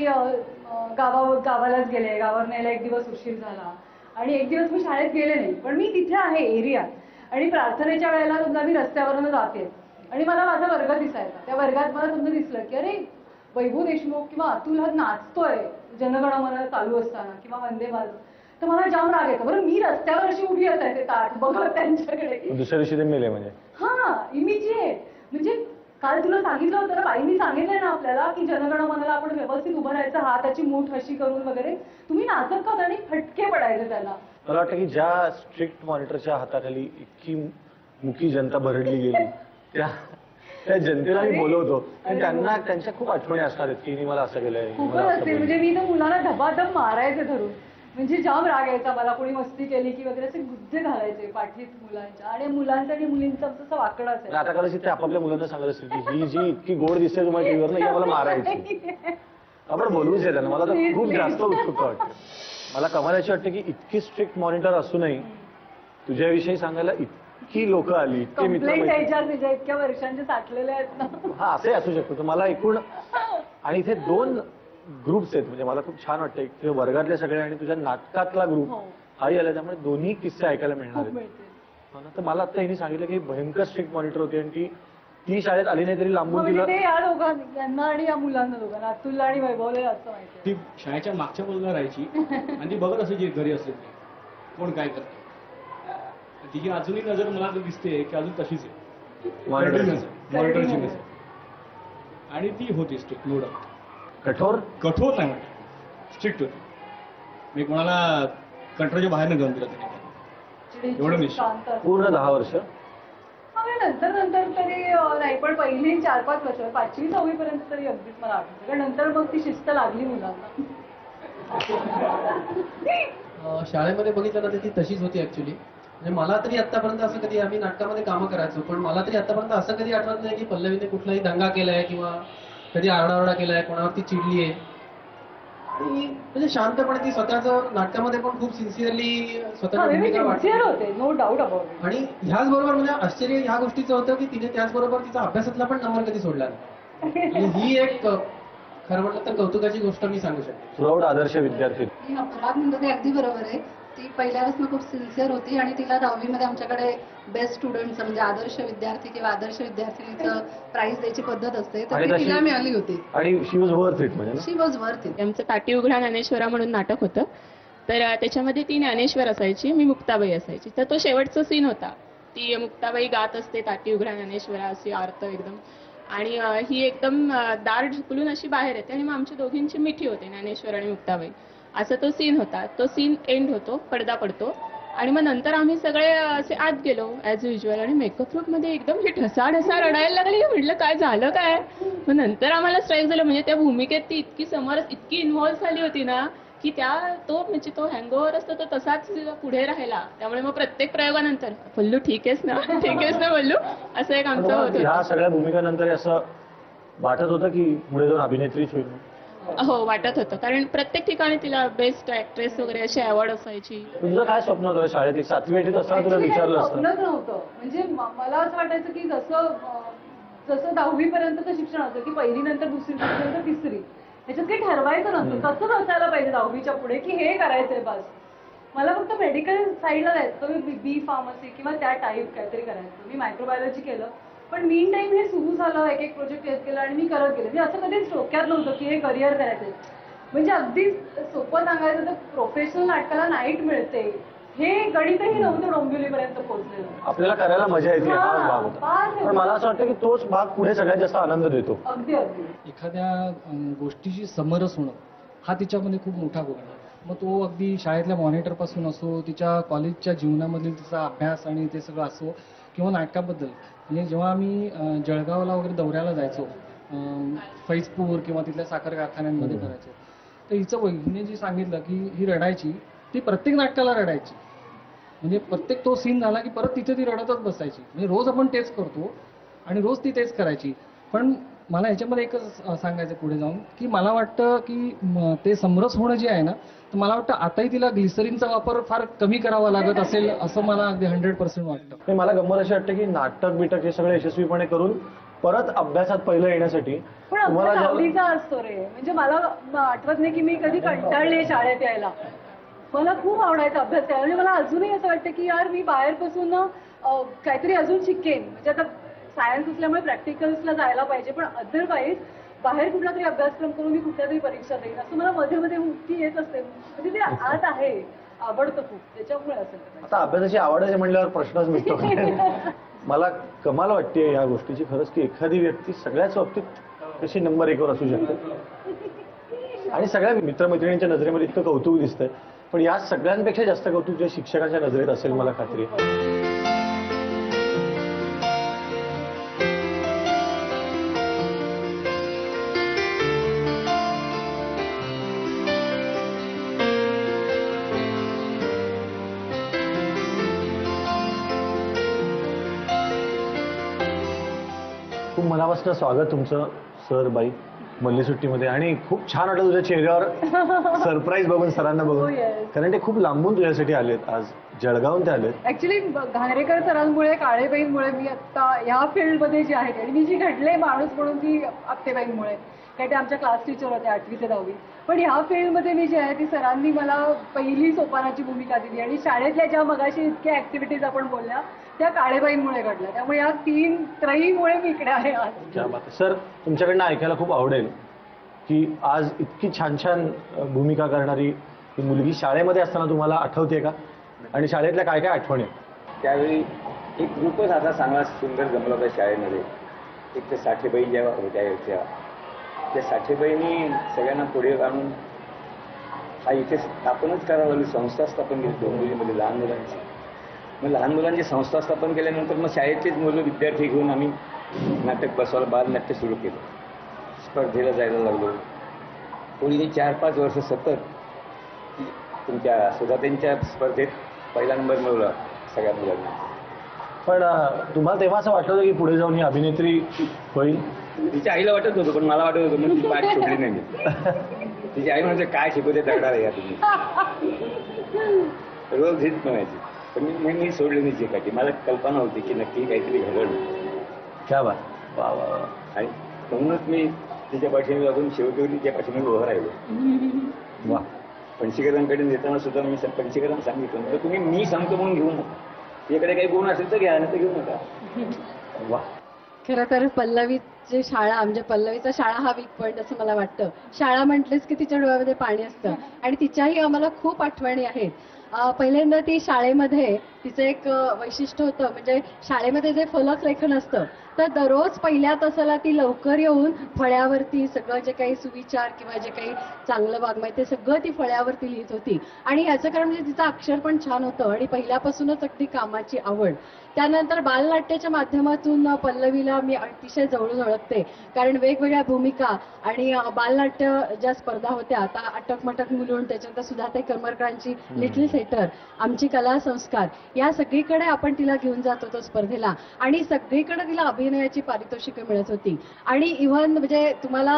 गावालाच गेले, गावावर न्यायला एक दिवस उशीर झाला आणि एक दिवस मी शाळेत गेले नाही, पण मी तिथे आहे एरियात. आणि प्रार्थनेच्या वेळेला समजा मी रस्त्यावरनं जाते आणि मला माझा वर्ग दिसायचा. त्या वर्गात मला समजा दिसलं की अरे वैभव देशमुख किंवा अतुल हा नाचतोय जनगणमन चालू असताना किंवा वंदे मातरम, तर मला जाम राग येतो. बरं मी रस्त्यावर अशी उभी असायचे ताट बघत त्यांच्याकडे. दुसऱ्या दिवशी ते मेले म्हणजे हा इमिजिएट. म्हणजे काल तुला सांगितलं होतं ना, बाईंनी सांगितलंय ना आपल्याला की जनगणमनाला आपण व्यवस्थित उभं राहायचं, हाताची मूठ अशी करून वगैरे. तुम्ही नाचत का आणि फटके पडायचे त्याला. मला वाटतं की ज्या स्ट्रिक्ट मॉनिटरच्या हाताखाली इतकी मुकी जनता भरडली गेली, त्या जनतेला मी बोलवतो आणि त्यांना त्यांच्या खूप आठवणी असतात की हिने मला असं केलंय. खूपच असते. म्हणजे मी तर मुलांना धबाधब मारायचे धरून, म्हणजे जाम राग यायचा मला. कोणी मस्ती केली की वगैरे असे गुद्दे घालायचे पाठीत मुलांच्या. आणि मुलांचं आणि मुलींचं तसं वाकडं असेल. आता कदाचित ते आपापल्या मुलांना सांगत असतील की ही जी इतकी गोड दिसते तुम्हाला टीव्हीवर नाही, मला मारायची. आपण बोलूच त्यांना. मला तर खूप जास्त उत्सुकता वाटते. मला कमालाची वाटते की इतकी स्ट्रिक्ट मॉनिटर असूनही तुझ्याविषयी सांगायला इतकी लोक आली, इतके मित्र इतक्या वर्षांचे साठलेले आहेत ना. हा, असे असू शकतो. तर मला एकूण आणि इथे 2 ग्रुप्स आहेत. म्हणजे मला खूप छान वाटतं, एक वर्गातले सगळे आणि तुझ्या नाटकातला ग्रुप हाही आला. त्यामुळे दोन्ही किस्से ऐकायला मिळणार आहेत. तर मला आता हिने सांगितलं की भयंकर स्ट्रिक्ट मॉनिटर होती आणि ती शाळेत आली नाही तरी लांबून तिला. या दोघांना आणि या मुलांना दोघांना, अतुलला आणि वैभवला असं माहिती. ती शाळेच्या मागच्या बाजूला राहायची आणि ती बघत असायची घरी असले कोण काय करते. तिची अजूनही नजर मला दिसते की अजून तशीच आहे, मॉनिटरची नजर. आणि ती होती स्ट्रिक्ट, नो डाऊट. कठोर नाही म्हणत, स्ट्रिक्ट होती. मी कोणाला कंट्रोलच्या बाहेर न जाऊन दिलं त्यांनी. एवढं निश्चित. पूर्ण 10 वर्ष. नंतर तरी नाही, पण पहिली 4-5 वर्ष, 5वी 6वी पर्यंत तरी अगदीच मला आठवतं. कारण नंतर मग ती शिस्त लागली मुलांना. शाळेमध्ये बघितलं ना ती तशीच होती ऍक्च्युली. म्हणजे मला तरी आतापर्यंत असं कधी, आम्ही नाटकामध्ये कामं करायचो, पण मला तरी आतापर्यंत असं कधी आठवत नाही की पल्लवीने कुठलाही दंगा केलाय किंवा कधी आरडाओरडा केलाय, कोणावरती चिडली आहे. आणि म्हणजे शांतपणे ती स्वतःच नाटकामध्ये पण खूप सिन्सिअरली स्वतःची भूमिका होते, नो डाऊट अबाउट इट. आणि ह्याच बरोबर म्हणजे आश्चर्य ह्या गोष्टीचं होतं की तिने त्याचबरोबर तिचा अभ्यासातला पण नंबर कधी सोडला नाही. ही एक खरं म्हटलं तर कौतुकाची गोष्ट मी सांगू शकते. प्रौढ आदर्श विद्यार्थी. अपराध म्हणतो ते अगदी बरोबर आहे. ती पहिल्यापासून खूप सिन्सिअर होती आणि तिला 10वीमध्ये आमच्याकडे बेस्ट स्टुडंट म्हणजे आदर्श विद्यार्थी किंवा आदर्श विद्यार्थिनीचं प्राइज द्यायची पद्धत असते, तर ती तिला मिळाली होती. आणि शी वॉज वर्थ इट. म्हणजे शी वॉज वर्थ इट. आमचं ताटी उघडा ज्ञानेश्वरा म्हणून नाटक होतं, तर त्याच्यामध्ये ती ज्ञानेश्वर असायची, मी मुक्ताबाई असायची. तर तो शेवटचा सीन होता. ती मुक्ताबाई गात असते ताटी उघडा ज्ञानेश्वरा अशी आर्त एकदम, आणि ही एकदम दार ढकलून अशी बाहेर येते आणि मग आमच्या दोघींची मिठी होते, ज्ञानेश्वर आणि मुक्ताबाई. असा तो सीन होता. तो सीन एंड होतो, पडदा पडतो आणि मग नंतर आम्ही सगळे असे आत गेलो ऍज युजल आणि मेकअप रूम मध्ये एकदम ही ढसा रडायला लागली. म्हटलं काय झालं काय. मग नंतर आम्हाला स्ट्राईक झालं, म्हणजे त्या भूमिकेत ती इतकी समरस इतकी इन्व्हॉल्व्ह झाली होती ना की म्हणजे तो हँगओव्हर असतो तो तसाच पुढे राहिला. त्यामुळे मग प्रत्येक प्रयोगानंतर पल्लू ठीक आहेस ना, ठीक आहेस ना पल्लू, असं एक आमचं होतं. ह्या सगळ्या भूमिकानंतर असं वाटत होतं की पुढे जाऊन अभिनेत्रीच होईल. हो, वाटत होतं. कारण प्रत्येक ठिकाणी तिला बेस्ट ऍक्ट्रेस वगैरे अशी अवॉर्ड असायची. तुझं काय स्वप्न होतं शाळेत? 7वी 8वीत असताना तुला विचारलं असतं? स्वप्नच नव्हतं. म्हणजे मला असं वाटायचं की जसं 10वी पर्यंतचं शिक्षण असतं की पहिली नंतर दुसरी नंतर तिसरी, ह्याच्यात काही ठरवायचं नसतं. तसंच असायला पाहिजे 10वीच्या पुढे की हे करायचंय बस. मला फक्त मेडिकल साईडला जायचं, मी बी फार्मसी किंवा त्या टाईप काहीतरी करायचं. मी मायक्रोबायोलॉजी केलं, पण मीन टाईम हे सुरू झालं, एक एक प्रोजेक्ट येत गेला आणि मी करत गेले. मी असं कधीच डोक्यात नव्हतं की हे करिअर करायचंय. म्हणजे अगदी सोपं सांगायचं तर प्रोफेशनल नाटकाला नाईट मिळते हे गणितही नव्हतं डोंबिवलीपर्यंत पोहोचलेलं. आपल्याला करायला मजा येते, हाच भाग होता. पण मला असं वाटतं की तोच भाग पुढे सगळ्यात जास्त आनंद देतो. अगदी अगदी. एखाद्या गोष्टीची समरस होणं हा तिच्यामध्ये खूप मोठा गुण आहे. मग तो अगदी शाळेतल्या मॉनिटर पासून असो, तिच्या कॉलेजच्या जीवनामधील तिचा अभ्यास आणि ते सगळं असो, किंवा नाटकाबद्दल. म्हणजे जेव्हा आम्ही जळगावला वगैरे दौऱ्याला जायचो, फैजपूर किंवा तिथल्या साखर कारखान्यांमध्ये करायचो, तर हिचं वहिनीने जी सांगितलं की ही रडायची, ती प्रत्येक नाटकाला रडायची. म्हणजे प्रत्येक तो सीन झाला की परत तिथे ती रडतच बसायची. म्हणजे रोज आपण तेच करतो आणि रोज ती तेच करायची. पण मला ह्याच्यामध्ये एकच सांगायचं पुढे जाऊन की मला वाटतं की ते समरस होणं जे आहे ना, तर मला वाटतं आताही तिला ग्लिसरीनचा वापर फार कमी करावा लागत असेल असं मला अगदी 100% वाटतं. मला गंमत अशी वाटते की नाटक बिटक हे सगळं यशस्वीपणे करून परत अभ्यासात पहिलं येण्यासाठी पण आवडीचा असतो रे. म्हणजे मला आठवत नाही की मी कधी कंटाळले शाळेत यायला. मला खूप आवडायचा अभ्यास करायला. म्हणजे मला अजूनही असं वाटतं की यार मी बाहेरपासून काहीतरी अजून शिकेन. म्हणजे आता सायन्स असल्यामुळे प्रॅक्टिकल्सला जायला पाहिजे, पण अदरवाईज बाहेर कुठला तरी अभ्यासक्रम करून मी कुठल्या तरी परीक्षा देईन असं मला मध्ये मध्ये मुक्ती येत असते. म्हणजे ते आत आहे, आवडतं खूप, त्याच्यामुळे असेल. आता अभ्यासाची आवड आहे म्हणल्यावर प्रश्नच मिळतो. मला कमाल वाटते या गोष्टीची खरंच की एखादी व्यक्ती सगळ्याच बाबतीत कशी नंबर 1 वर असू शकते आणि सगळ्या मित्रमैत्रिणींच्या नजरेमध्ये इतकं कौतुक दिसतंय, पण या सगळ्यांपेक्षा जास्त कौतुक जे शिक्षकांच्या नजरेत असेल मला खात्री आहे. खूप मनापासून स्वागत तुमचं सर बाई मल्ली सुट्टीमध्ये, आणि खूप छान वाटलं तुझ्या चेहऱ्यावर सरप्राईज बघून, सरांना बघून, कारण ते खूप लांबून तुझ्यासाठी आलेत, आज जळगावून ते आलेत. ऍक्च्युली घाणेकर सरांमुळे, काळेबाईंमुळे मी आता ह्या फील्डमध्ये जी आहे आणि मी जी घडले माणूस म्हणून ती आपटेबाईंमुळे, कारण ते आमच्या क्लास टीचर होते 8वी ते 10वी. पण ह्या फील्डमध्ये मी जी आहे ती सरांनी मला पहिली सोपानाची भूमिका दिली आणि शाळेतल्या ज्या मगाशी इतक्या ऍक्टिव्हिटीज आपण बोलल्या त्या काळेबाईंमुळे घडल्या. त्यामुळे या 3 त्रयीमुळे मी इकडे आहे आज. सर, तुमच्याकडनं ऐकायला खूप आवडेल की आज इतकी छान छान भूमिका करणारी ही मुलगी शाळेमध्ये असताना तुम्हाला आठवते का, आणि शाळेतल्या काय काय आठवणी आहेत? त्यावेळी एक ग्रुपच असा चांगला सुंदर जमला होता शाळेमध्ये. एक तर साठेबाई जेव्हा होत्या त्या साठेबाईंनी सगळ्यांना पुढे आणून हा इथे स्थापनच करावं लागली, संस्था स्थापन केली डोंबिवलीमध्ये लहान मुलांची. मग लहान मुलांची संस्था स्थापन केल्यानंतर मग शाळेतलेच मुलं विद्यार्थी घेऊन आम्ही नाटक बसवायला बालनाट्य सुरू केलं. स्पर्धेला जायला लागलो. पुढे 4-5 वर्ष सतत तुमच्या सुधातांच्या स्पर्धेत पहिला नंबर मिळवला सगळ्या मुलांना. पण तुम्हाला तेव्हा असं वाटलं की पुढे जाऊन ही अभिनेत्री होईल? तिच्या आईला वाटत नव्हतं, पण मला वाटत होतं, म्हणून ती पाठ सोडली नाही. तिची आई म्हणजे काय शिकवते दगडाला या तुम्ही, रोज हेच म्हणायची. पण मी सोडली नाही शिकायची. मला कल्पना होती की नक्की काहीतरी घडलं. क्या बात, वा वा वा. आणि म्हणूनच मी तिच्या पाठीने लागून शेवटी तिच्या पाठीने उभं राहिलो. वा. पंचीकरांकडे येताना सुद्धा मी पंचीकरांना सांगितलं तर तुम्ही मी सांगतो म्हणून घेऊ नका, तिच्याकडे काही गुण असेल तर घ्या, नाही तर घेऊ नका. वा. खरं तर पल्लवीची शाळा म्हणजे पल्लवीचा शाळा हा वीक पॉईंट असं मला वाटतं. शाळा म्हटलीच की तिच्या डोळ्यामध्ये पाणी असतं आणि तिच्याही आम्हाला खूप आठवणी आहेत. पहिल्यांदा ती शाळेमध्ये तिचं एक वैशिष्ट्य होतं, म्हणजे शाळेमध्ये जे फलक लेखन असतं तर दररोज पहिल्या तासाला ती लवकर येऊन फळ्यावरती सगळं जे काही सुविचार किंवा जे काही चांगलं वाङ्मय ते सगळं ती फळ्यावरती लिहित होती. आणि ह्याचं कारण म्हणजे तिचं अक्षर पण छान होतं आणि पहिल्यापासूनच अगदी कामाची आवड. त्यानंतर बालनाट्याच्या माध्यमातून पल्लवीला मी अतिशय जवळून ओळखते, कारण वेगवेगळ्या भूमिका आणि बालनाट्य ज्या स्पर्धा होत्या, आता अटक मटक मुलून, त्याच्यानंतर सुधाताई करमरकरांची लिटिल थिएटर, आमची कला संस्कार, या सगळीकडे आपण तिला घेऊन जात होतो स्पर्धेला आणि सगळीकडे तिला अभिनयाची पारितोषिकं मिळत होती. आणि इव्हन म्हणजे तुम्हाला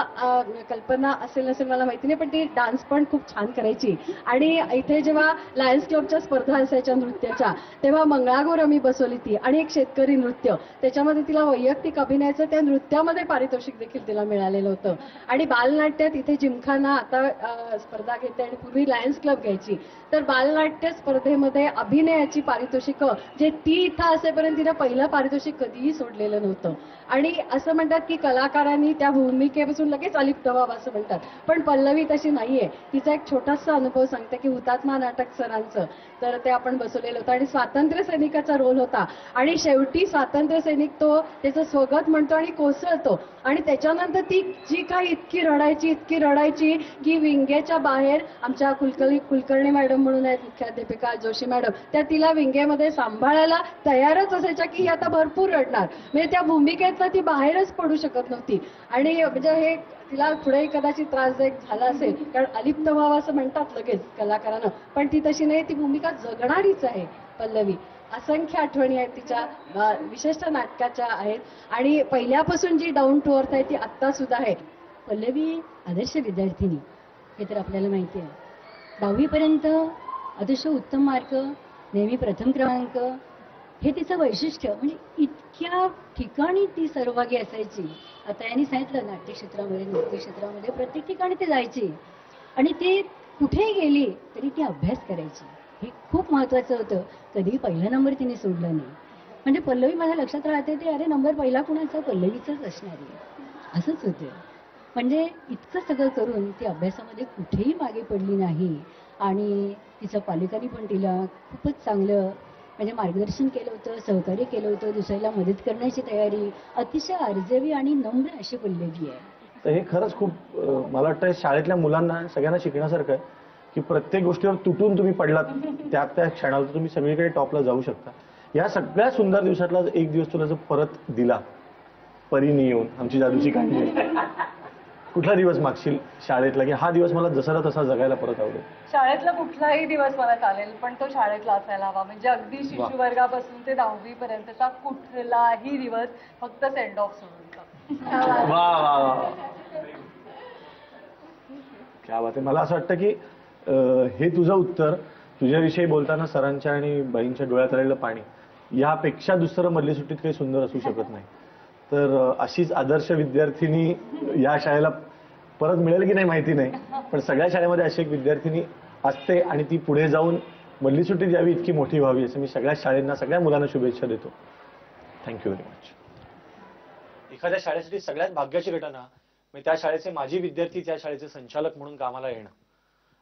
कल्पना असेल नसेल मला माहिती नाही, पण ती डान्स पण खूप छान करायची. आणि इथे जेव्हा लायन्स क्लबच्या स्पर्धा असायच्या नृत्याच्या, तेव्हा मंगळागौर आम्ही बसवली ती आणि एक शेतकरी नृत्य, त्याच्यामध्ये तिला वैयक्तिक अभिनयाचं त्या नृत्यामध्ये पारितोषिक देखील तिला मिळालेलं होतं. आणि बालनाट्यात इथे जिमखाना आता स्पर्धा घेते आणि पूर्वी लायन्स क्लब घ्यायची, तर बालनाट्य स्पर्धेमध्ये अभिनयाची पारितोषिकं जे ती इथं असेपर्यंत तिला पहिलं पारितोषिक कधीही सोडलेलं नव्हतं. आणि असं म्हणतात की कलाकारांनी त्या भूमिकेपासून लगेच अलिप्त व्हावं असं म्हणतात, पण पल्लवी तशी नाहीये. तिचा एक छोटासा अनुभव सांगते की हुतात्मा नाटक सरांचं, तर ते आपण बसवलेलं होतं आणि स्वातंत्र्य सैनिकाचा रोल होता आणि शेवटी स्वातंत्र्य सैनिक तो त्याचं स्वगत म्हणतो आणि कोसळतो आणि त्याच्यानंतर ती जी काही इतकी रडायची की विंगेच्या बाहेर आमच्या कुलकर्णी मॅडम म्हणून आहेत मुख्याध्यापिका जोशी मॅडम, त्या तिला विंगेमध्ये सांभाळायला तयारच असायच्या की आता भरपूर रडणार, म्हणजे त्या भूमिकेतला ती बाहेरच पडू शकत नव्हती. आणि म्हणजे हे तिला पुढे कदाचित त्रासदायक झाला असेल, कारण अलिप्त व्हावं असं म्हणतात लगेच कलाकारांना, पण ती तशी नाही, ती भूमिका जगणारीच आहे पल्लवी. असंख्य आठवणी आहेत तिच्या विशिष्ट नाटकाच्या आहेत आणि पहिल्यापासून जी डाऊन टू अर्थ आहे ती आत्ता सुद्धा आहे. पल्लवी आदर्श विद्यार्थिनी हे तर आपल्याला माहिती आहे. 10वी पर्यंत आदर्श उत्तम मार्क, नेहमी प्रथम क्रमांक, हे तिचं वैशिष्ट्य. म्हणजे इतक्या ठिकाणी ती सहभागी असायची. आता यांनी सांगितलं नाट्यक्षेत्रामध्ये, नृत्यक्षेत्रामध्ये प्रत्येक ठिकाणी ती जायची आणि ती कुठेही गेली तरी ती अभ्यास करायची. हे खूप महत्वाचं होतं. कधीही पहिला नंबर तिने सोडला नाही. म्हणजे पल्लवी माझ्या लक्षात राहते ते अरे नंबर पहिला कुणाचा, पल्लवीचाच असणार आहे असंच होतं. म्हणजे इतकं सगळं करून ती अभ्यासामध्ये कुठेही मागे पडली नाही आणि तिच्या पालकांनी पण तिला खूपच चांगलं म्हणजे मार्गदर्शन केलं होतं, सहकार्य केलं होतं, दुसऱ्याला मदत करण्याची तयारी अतिशय अर्जवी आणि नम्र अशी पल्लवी आहे. तर हे खरंच खूप मला वाटतं शाळेतल्या मुलांना सगळ्यांना शिकण्यासारखं आहे की प्रत्येक गोष्टीवर तुटून तुम्ही पडलात त्या क्षणाला तुम्ही सगळीकडे टॉपला जाऊ शकता. या सगळ्या सुंदर दिवसातला एक दिवस तुला जर परत दिला परीने येऊन आमची जादूची काळजी, कुठला दिवस मागशील शाळेतला की हा दिवस मला जसा तसा जगायला परत आवडेल? शाळेतला कुठलाही दिवस मला चालेल, पण तो शाळेतला असायला हवा. म्हणजे अगदी शिशु वर्गापासून ते 10वी पर्यंतचा कुठलाही दिवस, फक्त सेंड ऑफ सोडून. वा वा वा, क्या बात आहे. मला असं वाटतं की हे तुझं उत्तर तुझ्याविषयी बोलताना सरांच्या आणि बाईंच्या डोळ्यात आलेलं पाणी यापेक्षा दुसरं मधली सुट्टीत काही सुंदर असू शकत नाही. तर अशीच आदर्श विद्यार्थिनी या शाळेला परत मिळेल की नाही माहिती नाही, पण सगळ्या शाळेमध्ये अशी एक विद्यार्थिनी असते आणि ती पुढे जाऊन मधली सुट्टीत यावी इतकी मोठी व्हावी असं मी सगळ्या शाळेंना सगळ्या मुलांना शुभेच्छा देतो. Thank you very much. एखाद्या शाळेसाठी सगळ्यात भाग्याची घटना म्हणजे त्या शाळेचे माजी विद्यार्थी त्या शाळेचे संचालक म्हणून कामाला येणं,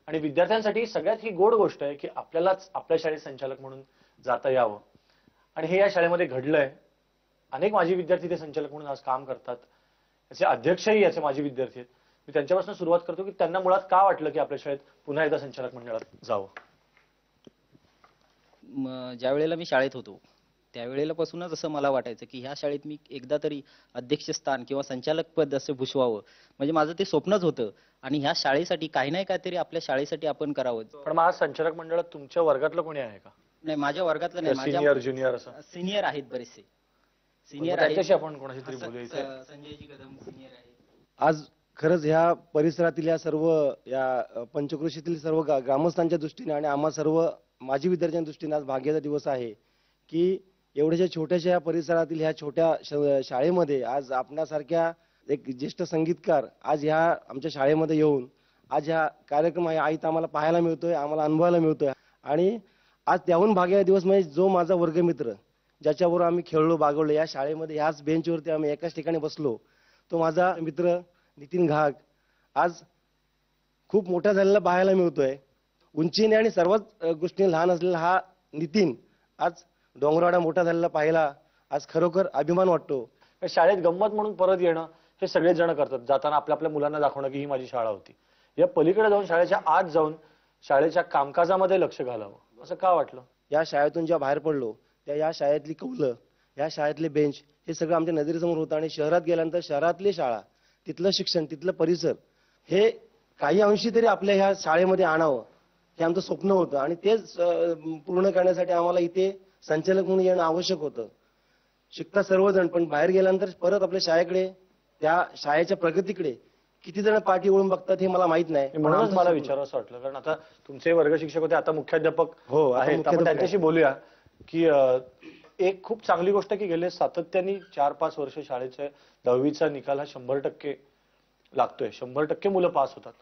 आणि विद्यार्थ्यांसाठी सगळ्यात ही गोड गोष्ट आहे की आपल्यालाच आपल्या शाळेत संचालक म्हणून जाता यावं, आणि हे या शाळेमध्ये घडलंय. अनेक माजी विद्यार्थी ते संचालक म्हणून आज काम करतात. याचे अध्यक्षही याचे माजी विद्यार्थी आहेत. मी त्यांच्यापासून सुरुवात करतो की त्यांना मुळात का वाटलं की आपल्या शाळेत पुन्हा एकदा संचालक मंडळात जावं. ज्या वेळेला मी शाळेत होतो त्यावेळेला पासूनच असं मला वाटायचं की ह्या शाळेत मी एकदा तरी अध्यक्षस्थान किंवा संचालक पद असं भूषवावं, म्हणजे माझं ते स्वप्नच होतं. आणि ह्या शाळेसाठी काही नाही काहीतरी आपल्या शाळेसाठी आपण करावं. पण मग आज संचालक मंडळात तुमच्या वर्गातलं कोणी आहे का? नाही, माझ्या वर्गातलं नाही, सिनियर ज्युनियर असं सिनियर आहेत, बरेचसे सिनियर आहेत. आपण कोणाशी तरी बोलूया. संजयजी कदम सिनियर आहेत. आज खरंच ह्या परिसरातील या सर्व या पंचक्रोशीतील सर्व ग्रामस्थांच्या दृष्टीने आणि आम्हा सर्व माजी विद्यार्थ्यांच्या दृष्टीने आज भाग्याचा दिवस आहे की एवढ्याशा छोट्याशा या परिसरातील ह्या छोट्या शाळेमध्ये आज आपणासारख्या एक ज्येष्ठ संगीतकार आज ह्या आमच्या शाळेमध्ये येऊन आज ह्या कार्यक्रम आहे आईत आम्हाला पाहायला मिळतोय, आम्हाला अनुभवायला मिळतोय. आणि आज त्याहून भाग्याचा दिवस म्हणजे जो माझा वर्गमित्र ज्याच्याबरोबर आम्ही खेळलो बागवलो या शाळेमध्ये ह्याच बेंचवरती आम्ही एकाच ठिकाणी बसलो, तो माझा मित्र नितीन घाग आज खूप मोठा झालेला पाहायला मिळतोय. उंचीने आणि सर्वच गोष्टी लहान असलेला हा नितीन आज डोंगरवाडा मोठा झालेला पाहायला आज खरोखर अभिमान वाटतो. शाळेत गंमत म्हणून परत येणं हे सगळेच जण करतात, जाताना आपल्या आपल्या मुलांना दाखवणं की ही माझी शाळा होती. या पलीकडे जाऊन शाळेच्या आत जाऊन शाळेच्या कामकाजामध्ये लक्ष घालावं असं का वाटलं? या शाळेतून जेव्हा बाहेर पडलो त्या या शाळेतली कौलं, या शाळेतले बेंच हे सगळं आमच्या नजरेसमोर होतं. आणि शहरात गेल्यानंतर शहरातली शाळा, तिथलं शिक्षण, तिथलं परिसर हे काही अंशी तरी आपल्या ह्या शाळेमध्ये आणावं हे आमचं स्वप्न होतं. आणि तेच पूर्ण करण्यासाठी आम्हाला इथे संचालक म्हणून येणं आवश्यक होतं. शिकता सर्वजण, पण बाहेर गेल्यानंतर परत आपल्या शाळेकडे, त्या शाळेच्या प्रगतीकडे किती जण पाठी वळून बघतात हे मला माहित नाही. म्हणूनच मला विचारावं वाटलं, कारण आता तुमचे वर्ग शिक्षक होते, आता मुख्याध्यापक आहेत. आपण त्यांच्याशी बोलूया की एक खूप चांगली गोष्ट की गेले सातत्याने 4-5 वर्ष शाळेच्या 10वीचा निकाल हा 100% लागतोय. 100% मुलं पास होतात.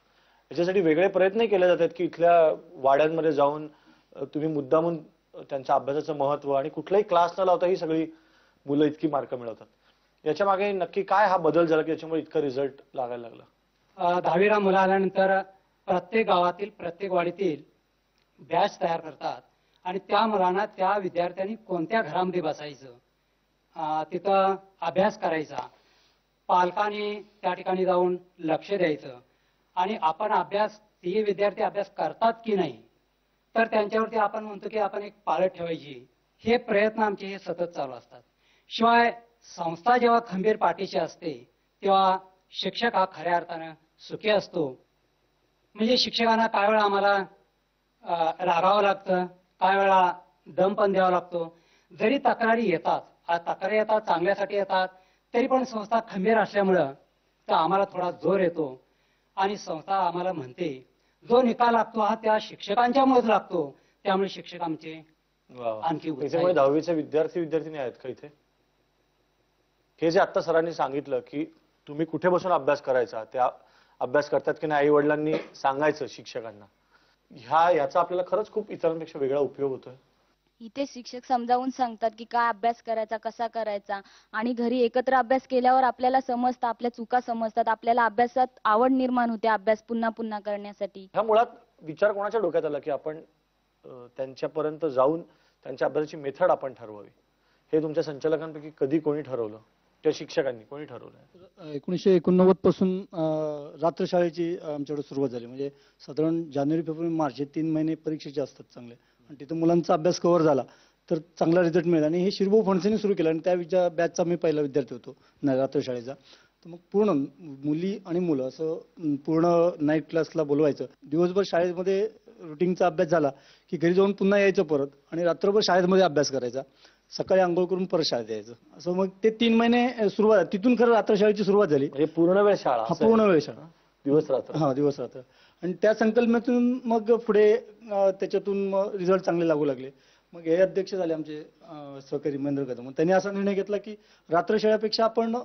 याच्यासाठी वेगळे प्रयत्न केले जातात की इथल्या वाड्यांमध्ये जाऊन तुम्ही मुद्दामून त्यांच्या अभ्यासाचं महत्व आणि कुठलाही क्लास न लावता ही सगळी मुलं इतकी मार्क मिळवतात. याच्या मागे नक्की काय हा बदल झाला की याच्यामुळे इतकं रिझल्ट लागायला लागला? 10वीला मुलं आल्यानंतर प्रत्येक गावातील प्रत्येक वाडीतील बॅच तयार करतात आणि त्या मुलांना त्या विद्यार्थ्यांनी कोणत्या घरामध्ये बसायचं, तिथं अभ्यास करायचा, पालकांनी त्या ठिकाणी जाऊन लक्ष द्यायचं आणि आपण अभ्यास, ते विद्यार्थी अभ्यास करतात की नाही तर त्यांच्यावरती आपण म्हणतो की आपण एक पाळत ठेवायची. हे प्रयत्न आमचे हे सतत चालू असतात. शिवाय संस्था जेव्हा खंबीर पाठीशी असते तेव्हा शिक्षक हा खऱ्या अर्थानं सुखी असतो. म्हणजे शिक्षकांना काय वेळा आम्हाला रागावं लागतं, काय वेळा दम पण द्यावा लागतो. जरी तक्रारी येतात, तक्रारी येतात चांगल्यासाठी येतात, तरी पण संस्था खंबीर असल्यामुळं तर आम्हाला थोडा जोर येतो आणि संस्था आम्हाला म्हणते जो निकाल लागतो हा त्या शिक्षकांच्यामुळेच लागतो. त्यामुळे शिक्षक आमचे आणखी त्याच्यामुळे 10वीचे विद्यार्थी आहेत का इथे? हे जे आता सरांनी सांगितलं की तुम्ही कुठे बसून अभ्यास करायचा, त्या अभ्यास करतात की नाही आई वडिलांनी सांगायचं शिक्षकांना, याचा आपल्याला खरंच खूप इतरांपेक्षा वेगळा उपयोग होतोय. इथे शिक्षक समजावून सांगतात की काय अभ्यास करायचा, कसा करायचा, आणि घरी एकत्र अभ्यास केल्यावर आपल्याला समजतं, आपल्या चुका समजतात, आपल्याला अभ्यासात आवड निर्माण होते अभ्यास पुन्हा पुन्हा करण्यासाठी. ह्या मुळात विचार कोणाच्या डोक्यात आला की आपण त्यांच्यापर्यंत जाऊन त्यांच्या अभ्यासाची मेथड आपण ठरवावी, हे तुमच्या संचालकांपैकी कधी कोणी ठरवलं किंवा शिक्षकांनी कोणी ठरवलं? 1989 पासून रात्रशाळेची आमच्याकडे सुरुवात झाली. म्हणजे साधारण जानेवारी, फेब्रुवारी, मार्च हे 3 महिने परीक्षेचे असतात चांगले, आणि तिथं मुलांचा अभ्यास कव्हर झाला तर चांगला रिझल्ट मिळेल. आणि हे शिरभाऊ फणसेने सुरू केलं, आणि त्या बॅचचा मी पहिला विद्यार्थी होतो रात्रशाळेचा. तर मग पूर्ण मुली आणि मुलं असं पूर्ण नाईट क्लासला बोलवायचं. दिवसभर शाळेमध्ये रुटीनचा अभ्यास झाला की घरी जाऊन पुन्हा यायचं परत, आणि रात्रभर शाळेमध्ये अभ्यास करायचा. सकाळी आंघोळ करून परत शाळेत यायचं. असं मग ते 3 महिने सुरुवात, तिथून खरं रात्रशाळेची सुरुवात झाली. म्हणजे पूर्ण वेळ शाळा? हा, पूर्ण वेळ शाळा, दिवस रात्र. हा, दिवस रात्र. आणि त्या संकल्पनेतून मग पुढे त्याच्यातून मग रिझल्ट चांगले लागू लागले. मग हे अध्यक्ष झाले आमचे सहकारी महेंद्र कदम. त्यांनी असा निर्णय घेतला की रात्रशाळेपेक्षा आपण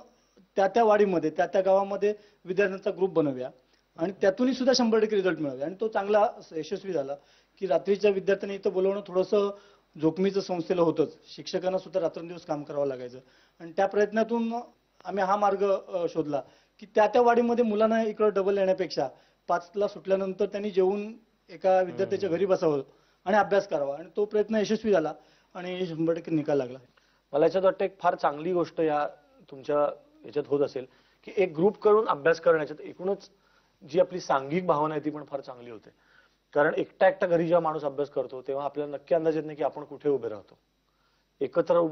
त्या वाडीमध्ये त्या गावामध्ये विद्यार्थ्यांचा ग्रुप बनवूया, आणि त्यातूनही सुद्धा 100% रिझल्ट मिळावे. आणि तो चांगला यशस्वी झाला की रात्रीच्या विद्यार्थ्यांनी इथं बोलवणं थोडंसं जोखमीचं संस्थेला होतंच. शिक्षकांना सुद्धा रात्रंदिवस काम करावं लागायचं. आणि त्या प्रयत्नातून आम्ही हा मार्ग शोधला की त्या वाडीमध्ये मुलांना इकडं डबल येण्यापेक्षा 5ला सुटल्यानंतर त्यांनी जेवून एका विद्यार्थ्याच्या घरी बसावं आणि अभ्यास करावा. आणि तो प्रयत्न यशस्वी झाला आणि 100% निकाल लागला. मला याच्यात वाटतं एक फार चांगली गोष्ट या तुमच्या याच्यात होत असेल की एक ग्रुप करून अभ्यास करण्याच्यात एकूणच जी आपली सांघिक भावना आहे ती पण फार चांगली होते. कारण एकटा घरी जेव्हा माणूस अभ्यास करतो तेव्हा आपल्याला नक्की अंदाज येत नाही की आपण कुठे उभे राहतो. एकत्र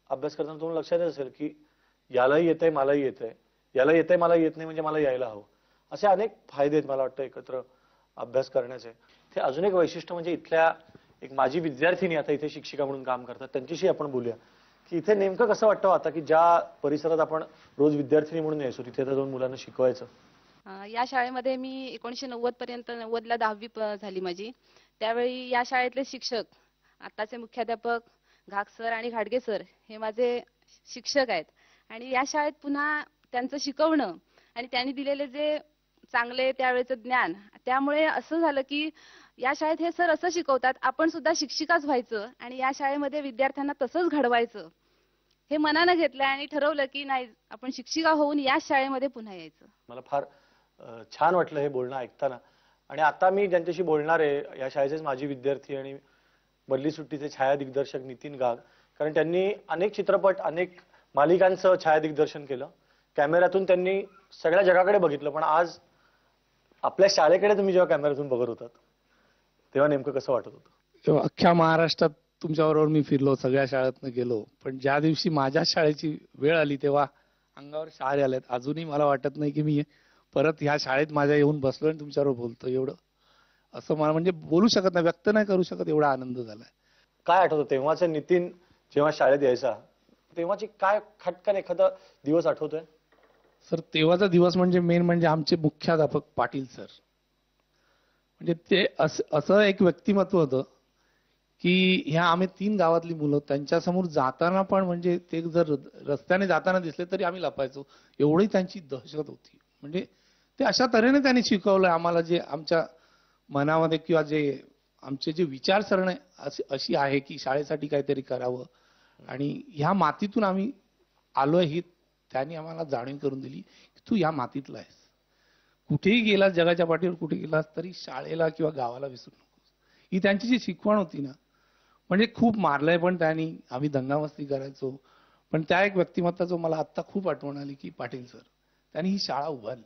अभ्यास करताना तुम्हाला लक्षात येत असेल की यालाही येतंय, मलाही येतंय, याला येतंय, मला येत नाही, म्हणजे मला यायला हवं. असे अनेक फायदे आहेत मला वाटतं एकत्र अभ्यास करण्याचे. ते अजून एक वैशिष्ट्य म्हणजे इथल्या एक माझी विद्यार्थिनी आता इथे शिक्षिका म्हणून काम करतात, त्यांच्याशी आपण बोलूया की इथे नेमकं कसं वाटतं आता की ज्या परिसरात आपण रोज विद्यार्थिनी म्हणून यायचो तिथे आता जाऊन मुलांना शिकवायचं. या शाळेमध्ये मी 1990 पर्यंत 90ला 10वी झाली माझी. त्यावेळी या शाळेतले शिक्षक, आताचे मुख्याध्यापक घाग सर आणि घाडगे सर हे माझे शिक्षक आहेत. आणि या शाळेत पुन्हा त्यांचं शिकवणं आणि त्यांनी दिलेले जे चांगले त्यावेळेचं ज्ञान, त्यामुळे असं झालं की या शाळेत हे सर असं शिकवतात, आपण सुद्धा शिक्षिकाच व्हायचं आणि या शाळेमध्ये विद्यार्थ्यांना तसंच घडवायचं हे मनानं घेतलं आणि ठरवलं की नाही, आपण शिक्षिका होऊन या शाळेमध्ये पुन्हा यायचं. मला फार छान वाटलं हे बोलणं ऐकताना. आणि आता मी ज्यांच्याशी बोलणार आहे या शाळेचेच माजी विद्यार्थी आणि बदली सुट्टीचे छायादिग्दर्शक नितीन गाग, कारण त्यांनी अनेक चित्रपट, अनेक मालिकांचं छायादिग्दर्शन केलं. कॅमेऱ्यातून त्यांनी सगळ्या जगाकडे बघितलं, पण आज आपल्या शाळेकडे तुम्ही जेव्हा कॅमेऱ्यातून बघत होतात तेव्हा नेमकं कसं वाटत होतं? अख्ख्या महाराष्ट्रात तुमच्याबरोबर मी फिरलो, सगळ्या शाळेतनं गेलो, पण ज्या दिवशी माझ्या शाळेची वेळ आली तेव्हा अंगावर शाळे आल्यात. अजूनही मला वाटत नाही की मी परत ह्या शाळेत माझ्या येऊन बसलो आणि तुमच्याबरोबर बोलतो. एवढं असं मला म्हणजे बोलू शकत नाही, व्यक्त नाही करू शकत, एवढा आनंद झालाय. काय आठवतं तेव्हाचा नितीन जेव्हा शाळेत यायचा तेव्हाची काय खटकन एखादा दिवस आठवतोय? सर, तेव्हाचा दिवस म्हणजे मेन म्हणजे आमचे मुख्याध्यापक पाटील सर. म्हणजे ते असं एक व्यक्तिमत्व होतं की ह्या आम्ही 3 गावातली मुलं त्यांच्यासमोर जाताना पण म्हणजे ते जर रस्त्याने जाताना दिसले तरी आम्ही लपायचो, एवढी त्यांची दहशत होती. म्हणजे ते अशा तऱ्हेने त्यांनी शिकवलं आम्हाला, जे आमच्या मनामध्ये किंवा जे आमचे जे विचारसरणी अशी आहे की शाळेसाठी काहीतरी करावं आणि ह्या मातीतून आम्ही आलोय ही त्यांनी आम्हाला जाणीव करून दिली की तू या मातीतला आहेस. कुठेही गेलास, जगाच्या पाठीवर कुठे गेलास तरी शाळेला किंवा गावाला विसरू नकोस. ही त्यांची जी शिकवण होती ना, म्हणजे खूप मारलंय पण त्यांनी, आम्ही दंगामस्ती करायचो, पण त्या एक व्यक्तिमत्वाचं मला आत्ता खूप आठवण आली की पाटील सर त्यांनी ही शाळा उभारली.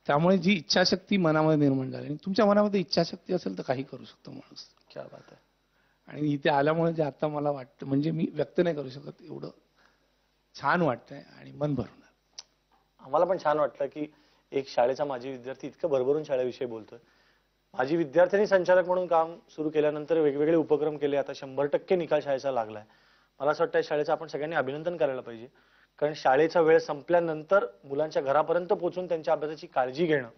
त्यामुळे जी इच्छाशक्ती मनामध्ये निर्माण झाली, आणि तुमच्या मनामध्ये इच्छाशक्ती असेल तर काही करू शकतो माणूस. क्या बात आहे. आणि इथे आल्यामुळे जे आता मला वाटतं म्हणजे मी व्यक्त नाही करू शकत, एवढं छान वाटतंय आणि मन भरून. आम्हाला पण छान वाटलं की एक शाळेचा माजी विद्यार्थी इतकं भरभरून शाळेविषयी बोलतोय. माजी विद्यार्थ्यांनी संचालक म्हणून काम सुरू केल्यानंतर वेगवेगळे उपक्रम केले, आता 100% निकाल शाळेचा लागलाय. मला असं वाटतं शाळेचं आपण सगळ्यांनी अभिनंदन करायला पाहिजे, कारण शाळेचा वेळ संपल्यानंतर मुलांच्या घरापर्यंत पोहोचून त्यांच्या अभ्यासाची काळजी घेणं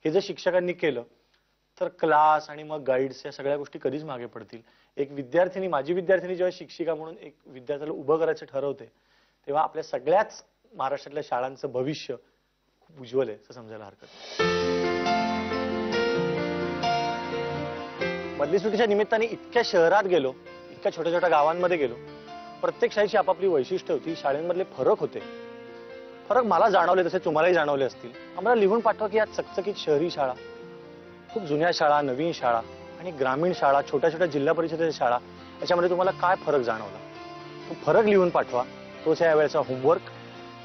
हे जर शिक्षकांनी केलं तर क्लास आणि मग गाईड्स या सगळ्या गोष्टी कधीच मागे पडतील. एक विद्यार्थिनी, माझी विद्यार्थिनी जेव्हा शिक्षिका म्हणून एक विद्यार्थ्याला उभं करायचं ठरवते तेव्हा आपल्या सगळ्याच महाराष्ट्रातल्या शाळांचं भविष्य खूप उज्ज्वल आहे असं समजायला हरकत नाही. बदली सुट्टीच्या निमित्ताने इतक्या शहरात गेलो, इतक्या छोट्या छोट्या गावांमध्ये गेलो, प्रत्येक शाळेची आपापली वैशिष्ट्य होती, शाळांमधले फरक होते. फरक मला जाणवले, तसे तुम्हालाही जाणवले असतील. आम्हाला लिहून पाठवा की या चकचकीत शहरी शाळा, खूप जुन्या शाळा, नवीन शाळा आणि ग्रामीण शाळा, छोट्या छोट्या जिल्हा परिषदेच्या शाळा त्याच्यामध्ये तुम्हाला काय फरक जाणवला तो फरक लिहून पाठवा. तोच या वेळेचा होमवर्क.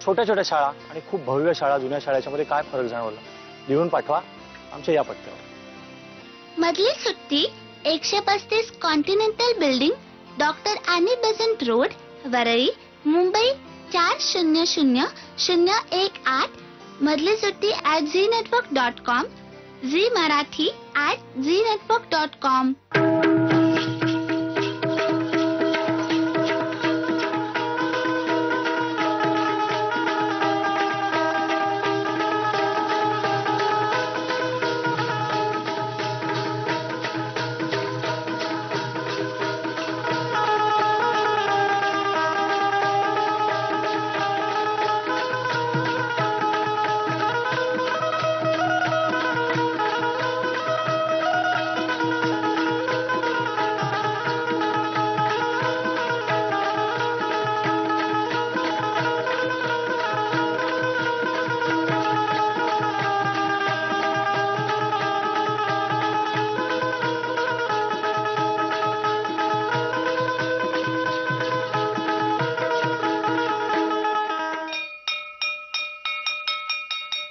छोट्या छोट्या शाळा आणि खूप भव्य शाळा, जुन्या शाळेच्या मध्ये काय फरक जाणवला लिहून पाठवा आमच्या या पत्त्यावर. मधली सुट्टी 135 continental building, doctor Annie Besant road, Worli, Mumbai 400018. मधली सुट्टी @ZNetwork.com, झी मराठी @ZNetwork.com.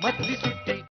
मधली सुट्टी